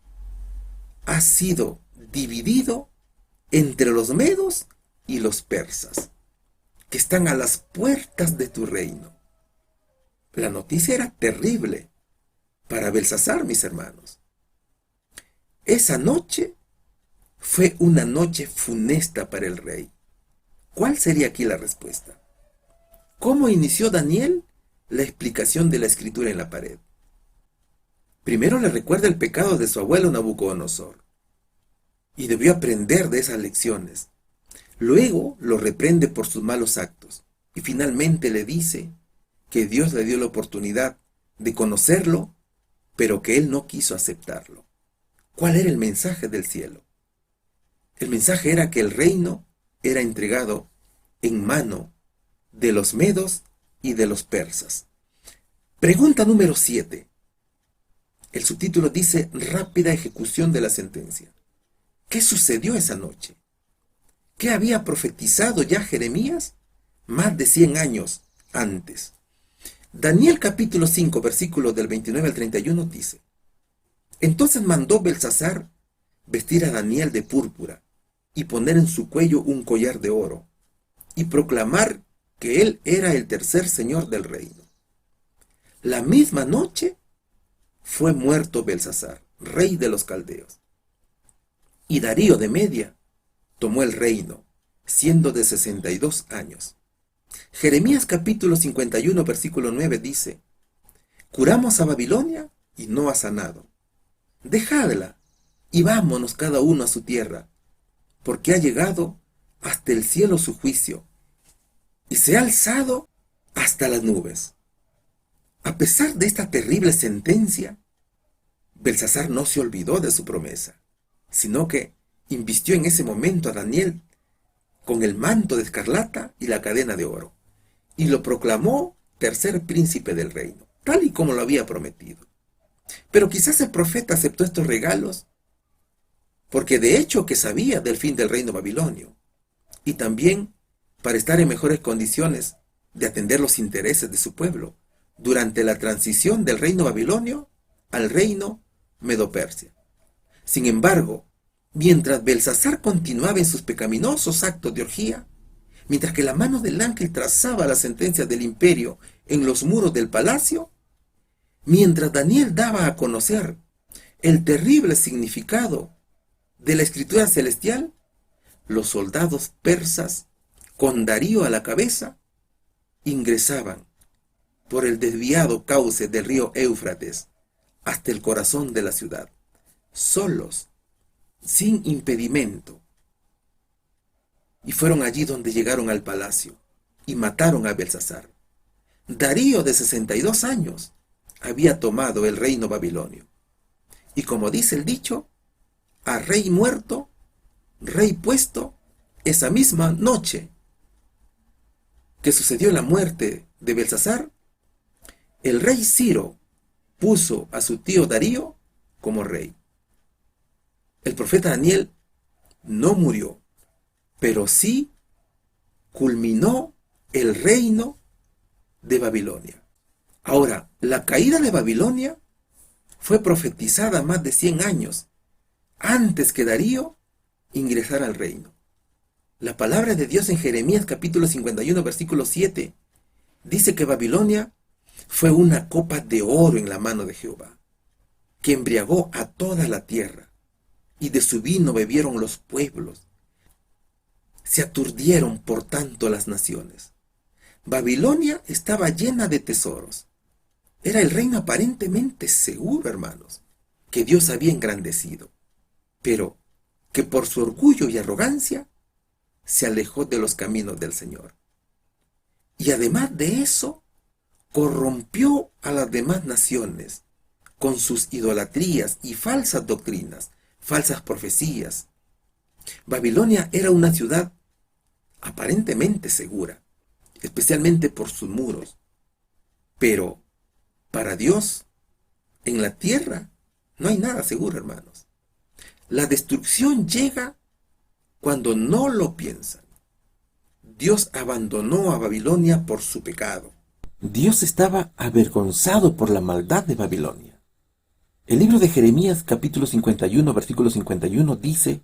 ha sido dividido entre los medos y los persas, que están a las puertas de tu reino. La noticia era terrible para Belsasar, mis hermanos. Esa noche fue una noche funesta para el rey. ¿Cuál sería aquí la respuesta? ¿Cómo inició Daniel la explicación de la escritura en la pared? Primero le recuerda el pecado de su abuelo Nabucodonosor y debió aprender de esas lecciones. Luego lo reprende por sus malos actos y finalmente le dice que Dios le dio la oportunidad de conocerlo, pero que él no quiso aceptarlo. ¿Cuál era el mensaje del cielo? El mensaje era que el reino era entregado en mano de los medos y de los persas. Pregunta número 7. El subtítulo dice: rápida ejecución de la sentencia. ¿Qué sucedió esa noche? ¿Qué había profetizado ya Jeremías más de 100 años antes? Daniel capítulo 5, versículos del 29 al 31 dice: entonces mandó Belsasar vestir a Daniel de púrpura y poner en su cuello un collar de oro y proclamar que él era el tercer señor del reino. La misma noche fue muerto Belsasar, rey de los caldeos, y Darío de Media tomó el reino, siendo de 62 años. Jeremías capítulo 51, versículo 9 dice: curamos a Babilonia y no ha sanado. Dejadla y vámonos cada uno a su tierra, porque ha llegado hasta el cielo su juicio y se ha alzado hasta las nubes. A pesar de esta terrible sentencia, Belsasar no se olvidó de su promesa, sino que invistió en ese momento a Daniel con el manto de escarlata y la cadena de oro, y lo proclamó tercer príncipe del reino, tal y como lo había prometido. Pero quizás el profeta aceptó estos regalos porque de hecho que sabía del fin del reino babilonio, y también para estar en mejores condiciones de atender los intereses de su pueblo durante la transición del reino babilonio al reino Medo-Persia. Sin embargo, mientras Belsasar continuaba en sus pecaminosos actos de orgía, mientras que la mano del ángel trazaba las sentencias del imperio en los muros del palacio, mientras Daniel daba a conocer el terrible significado de la escritura celestial, los soldados persas, con Darío a la cabeza, ingresaban por el desviado cauce del río Éufrates hasta el corazón de la ciudad, solos, sin impedimento. Y fueron allí donde llegaron al palacio y mataron a Belsasar. Darío, de 62 años, había tomado el reino babilonio. Y como dice el dicho, a rey muerto, rey puesto, esa misma noche que sucedió la muerte de Belsasar, el rey Ciro puso a su tío Darío como rey. El profeta Daniel no murió, pero sí culminó el reino de Babilonia. Ahora, la caída de Babilonia fue profetizada más de 100 años antes que Darío ingresara al reino. La palabra de Dios en Jeremías capítulo 51, versículo 7, dice que Babilonia fue una copa de oro en la mano de Jehová, que embriagó a toda la tierra, y de su vino bebieron los pueblos. Se aturdieron por tanto las naciones. Babilonia estaba llena de tesoros. Era el reino aparentemente seguro, hermanos, que Dios había engrandecido, pero que por su orgullo y arrogancia se alejó de los caminos del Señor. Y además de eso, corrompió a las demás naciones con sus idolatrías y falsas doctrinas, falsas profecías. Babilonia era una ciudad aparentemente segura, especialmente por sus muros. Pero para Dios, en la tierra, no hay nada seguro, hermanos. La destrucción llega cuando no lo piensan. Dios abandonó a Babilonia por su pecado. Dios estaba avergonzado por la maldad de Babilonia. El libro de Jeremías, capítulo 51, versículo 51, dice: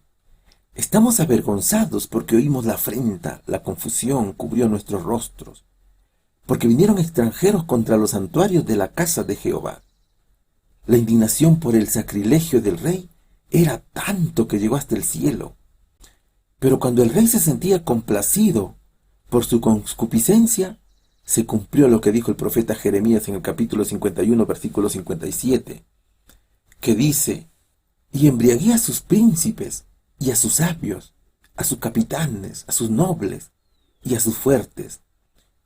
Estamos avergonzados porque oímos la afrenta, la confusión cubrió nuestros rostros, porque vinieron extranjeros contra los santuarios de la casa de Jehová. La indignación por el sacrilegio del rey era tanto que llegó hasta el cielo. Pero cuando el rey se sentía complacido por su concupiscencia, se cumplió lo que dijo el profeta Jeremías en el capítulo 51, versículo 57, que dice: Y embriagué a sus príncipes y a sus sabios, a sus capitanes, a sus nobles y a sus fuertes,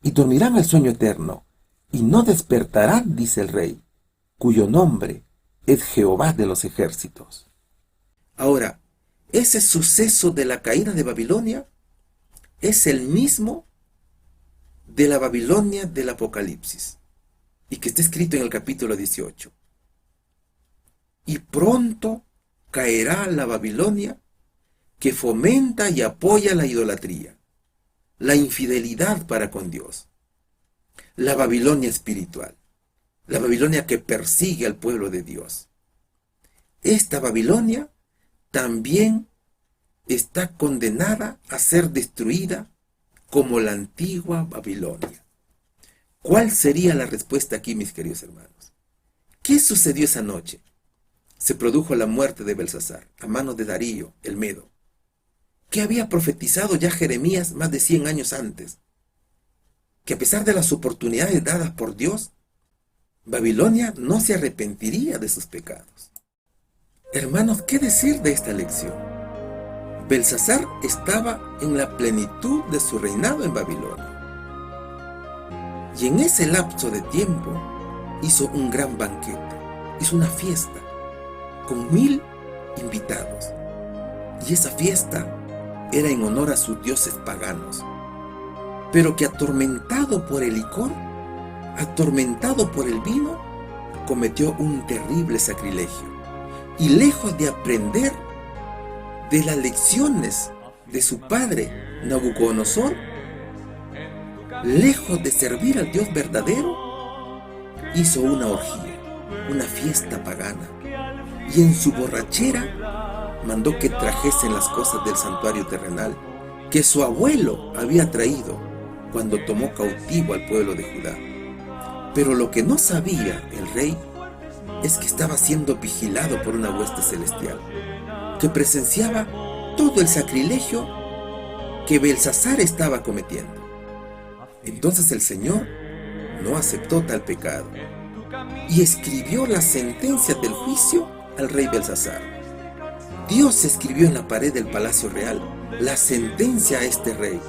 y dormirán el sueño eterno, y no despertarán, dice el rey, cuyo nombre es Jehová de los ejércitos. Ahora, ese suceso de la caída de Babilonia es el mismo de la Babilonia del Apocalipsis, y que está escrito en el capítulo 18. Y pronto caerá la Babilonia que fomenta y apoya la idolatría, la infidelidad para con Dios, la Babilonia espiritual, la Babilonia que persigue al pueblo de Dios. Esta Babilonia también está condenada a ser destruida como la antigua Babilonia. ¿Cuál sería la respuesta aquí, mis queridos hermanos? ¿Qué sucedió esa noche? Se produjo la muerte de Belsasar a manos de Darío, el Medo, que había profetizado ya Jeremías más de 100 años antes, que a pesar de las oportunidades dadas por Dios, Babilonia no se arrepentiría de sus pecados. Hermanos, ¿qué decir de esta lección? Belsasar estaba en la plenitud de su reinado en Babilonia. Y en ese lapso de tiempo hizo un gran banquete, hizo una fiesta con 1000 invitados. Y esa fiesta era en honor a sus dioses paganos, pero que atormentado por el licor, atormentado por el vino, cometió un terrible sacrilegio. Y lejos de aprender de las lecciones de su padre Nabucodonosor, lejos de servir al Dios verdadero, hizo una orgía, una fiesta pagana, y en su borrachera mandó que trajesen las cosas del santuario terrenal que su abuelo había traído cuando tomó cautivo al pueblo de Judá. Pero lo que no sabía el rey es que estaba siendo vigilado por una hueste celestial, que presenciaba todo el sacrilegio que Belsasar estaba cometiendo. Entonces el Señor no aceptó tal pecado y escribió la sentencia del juicio al rey Belsasar. Dios escribió en la pared del palacio real la sentencia a este rey,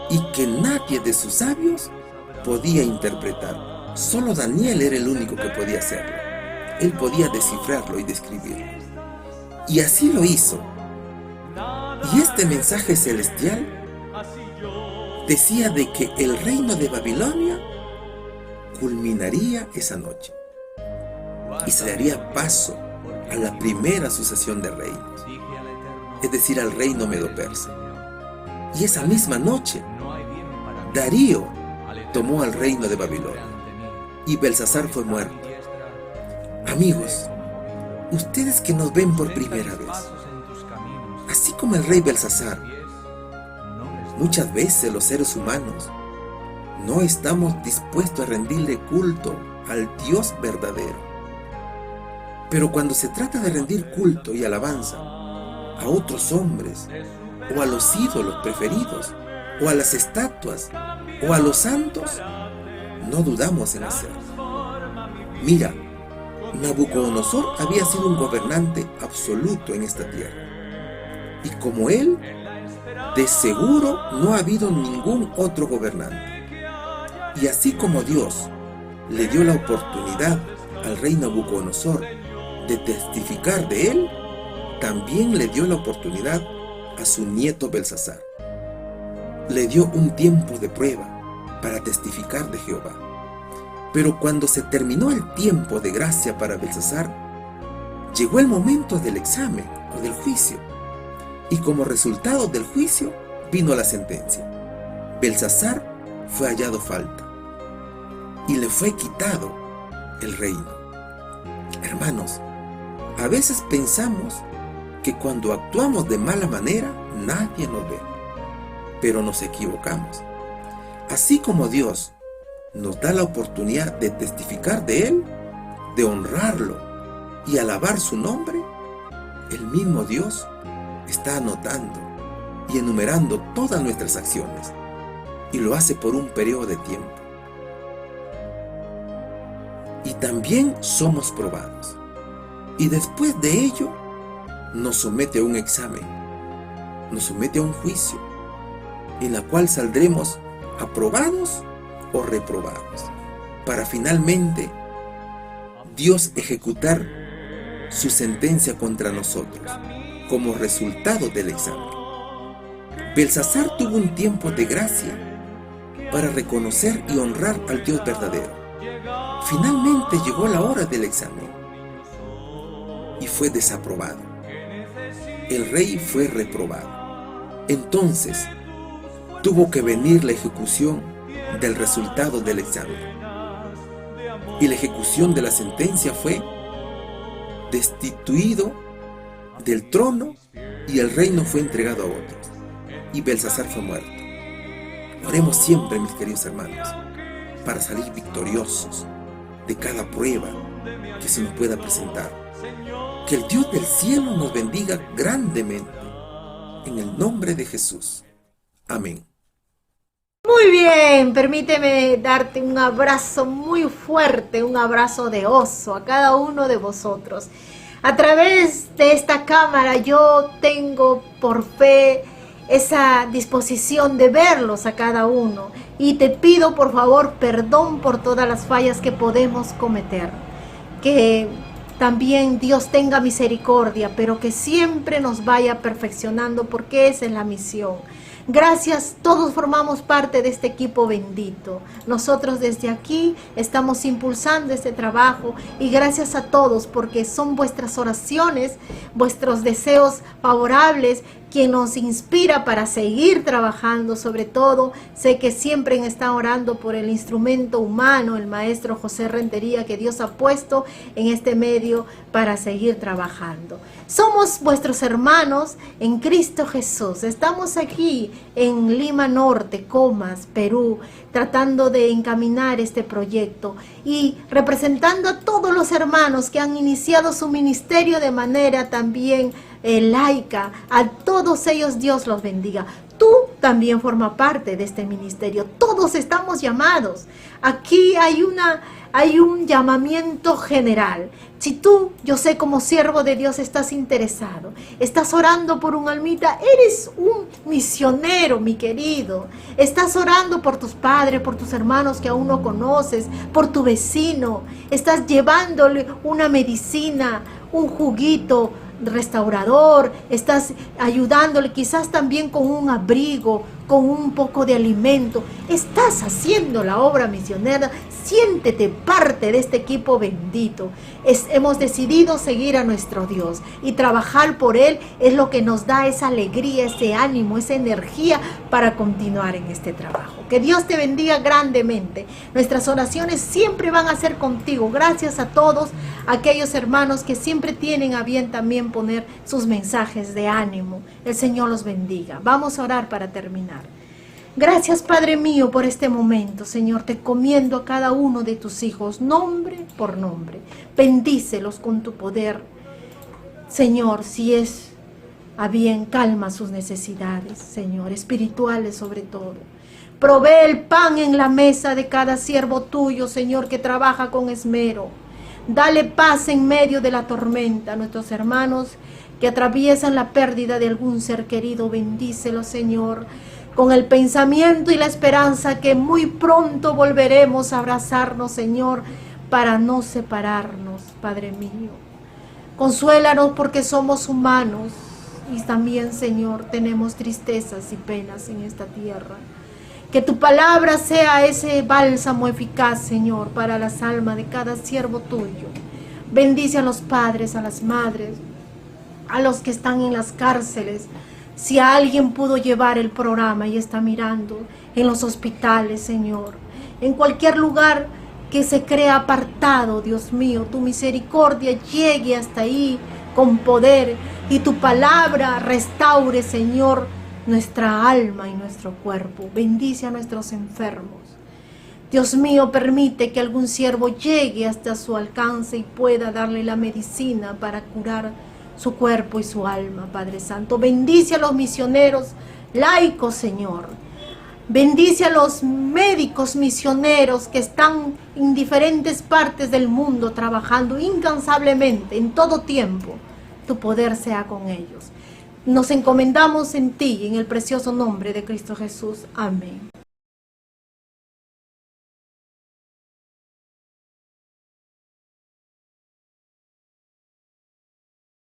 y que nadie de sus sabios podía interpretar. Solo Daniel era el único que podía hacerlo. Él podía descifrarlo y describirlo. Y así lo hizo. Y este mensaje celestial decía de que el reino de Babilonia culminaría esa noche y se daría paso a la primera sucesión de reinos, es decir, al reino medo-persa. Y esa misma noche, Darío tomó al reino de Babilonia y Belsasar fue muerto. Amigos, ustedes que nos ven por primera vez, así como el rey Belsasar, muchas veces los seres humanos no estamos dispuestos a rendirle culto al Dios verdadero. Pero cuando se trata de rendir culto y alabanza a otros hombres, o a los ídolos preferidos, o a las estatuas, o a los santos, no dudamos en hacerlo. Mira, Nabucodonosor había sido un gobernante absoluto en esta tierra, y como él, de seguro no ha habido ningún otro gobernante. Y así como Dios le dio la oportunidad al rey Nabucodonosor de testificar de él, también le dio la oportunidad a su nieto Belsasar. Le dio un tiempo de prueba para testificar de Jehová. Pero cuando se terminó el tiempo de gracia para Belsasar, llegó el momento del examen o del juicio. Y como resultado del juicio vino la sentencia. Belsasar fue hallado falta y le fue quitado el reino. Hermanos, a veces pensamos que cuando actuamos de mala manera nadie nos ve, pero nos equivocamos. Así como Dios nos da la oportunidad de testificar de Él, de honrarlo y alabar su nombre, el mismo Dios está anotando y enumerando todas nuestras acciones, y lo hace por un periodo de tiempo. Y también somos probados, y después de ello nos somete a un examen, nos somete a un juicio, en la cual saldremos aprobados o reprobados, para finalmente Dios ejecutar su sentencia contra nosotros como resultado del examen. Belsasar tuvo un tiempo de gracia para reconocer y honrar al Dios verdadero. Finalmente llegó la hora del examen y fue desaprobado. El rey fue reprobado. Entonces tuvo que venir la ejecución del resultado del examen. Y la ejecución de la sentencia fue destituido del trono y el reino fue entregado a otros. Y Belsasar fue muerto. Oremos siempre, mis queridos hermanos, para salir victoriosos de cada prueba que se nos pueda presentar. Que el Dios del cielo nos bendiga grandemente. En el nombre de Jesús. Amén. Muy bien, permíteme darte un abrazo muy fuerte, un abrazo de oso a cada uno de vosotros. A través de esta cámara yo tengo por fe esa disposición de verlos a cada uno y te pido por favor perdón por todas las fallas que podemos cometer. Que también Dios tenga misericordia, pero que siempre nos vaya perfeccionando porque esa es la misión. Gracias, todos formamos parte de este equipo bendito. Nosotros desde aquí estamos impulsando este trabajo y gracias a todos porque son vuestras oraciones, vuestros deseos favorables quien nos inspira para seguir trabajando. Sobre todo, sé que siempre están orando por el instrumento humano, el maestro José Rentería, que Dios ha puesto en este medio para seguir trabajando. Somos vuestros hermanos en Cristo Jesús. Estamos aquí en Lima Norte, Comas, Perú, tratando de encaminar este proyecto y representando a todos los hermanos que han iniciado su ministerio de manera también laica. A todos ellos Dios los bendiga. Tú también formas parte de este ministerio. Todos estamos llamados. Aquí hay un llamamiento general. Si tú, yo sé como siervo de Dios, estás interesado, estás orando por un almita, eres un misionero, mi querido. Estás orando por tus padres, por tus hermanos que aún no conoces, por tu vecino. Estás llevándole una medicina, un juguito restaurador, estás ayudándole quizás también con un abrigo, con un poco de alimento. Estás haciendo la obra misionera. Siéntete parte de este equipo bendito. Hemos decidido seguir a nuestro Dios y trabajar por Él es lo que nos da esa alegría, ese ánimo, esa energía para continuar en este trabajo. Que Dios te bendiga grandemente. Nuestras oraciones siempre van a ser contigo. Gracias a todos aquellos hermanos que siempre tienen a bien también poner sus mensajes de ánimo. El Señor los bendiga. Vamos a orar para terminar. Gracias, Padre mío, por este momento. Señor, te encomiendo a cada uno de tus hijos, nombre por nombre. Bendícelos con tu poder. Señor, si es a bien, calma sus necesidades, Señor, espirituales sobre todo. Provee el pan en la mesa de cada siervo tuyo, Señor, que trabaja con esmero. Dale paz en medio de la tormenta a nuestros hermanos que atraviesan la pérdida de algún ser querido. Bendícelos, Señor, con el pensamiento y la esperanza que muy pronto volveremos a abrazarnos, Señor, para no separarnos, Padre mío. Consuélanos porque somos humanos y también, Señor, tenemos tristezas y penas en esta tierra. Que tu palabra sea ese bálsamo eficaz, Señor, para las almas de cada siervo tuyo. Bendice a los padres, a las madres, a los que están en las cárceles. Si alguien pudo llevar el programa y está mirando en los hospitales, Señor, en cualquier lugar que se crea apartado, Dios mío, tu misericordia llegue hasta ahí con poder y tu palabra restaure, Señor, nuestra alma y nuestro cuerpo. Bendice a nuestros enfermos. Dios mío, permite que algún siervo llegue hasta su alcance y pueda darle la medicina para curar su cuerpo y su alma, Padre Santo. Bendice a los misioneros laicos, Señor. Bendice a los médicos misioneros que están en diferentes partes del mundo trabajando incansablemente, en todo tiempo. Tu poder sea con ellos. Nos encomendamos en ti, en el precioso nombre de Cristo Jesús. Amén.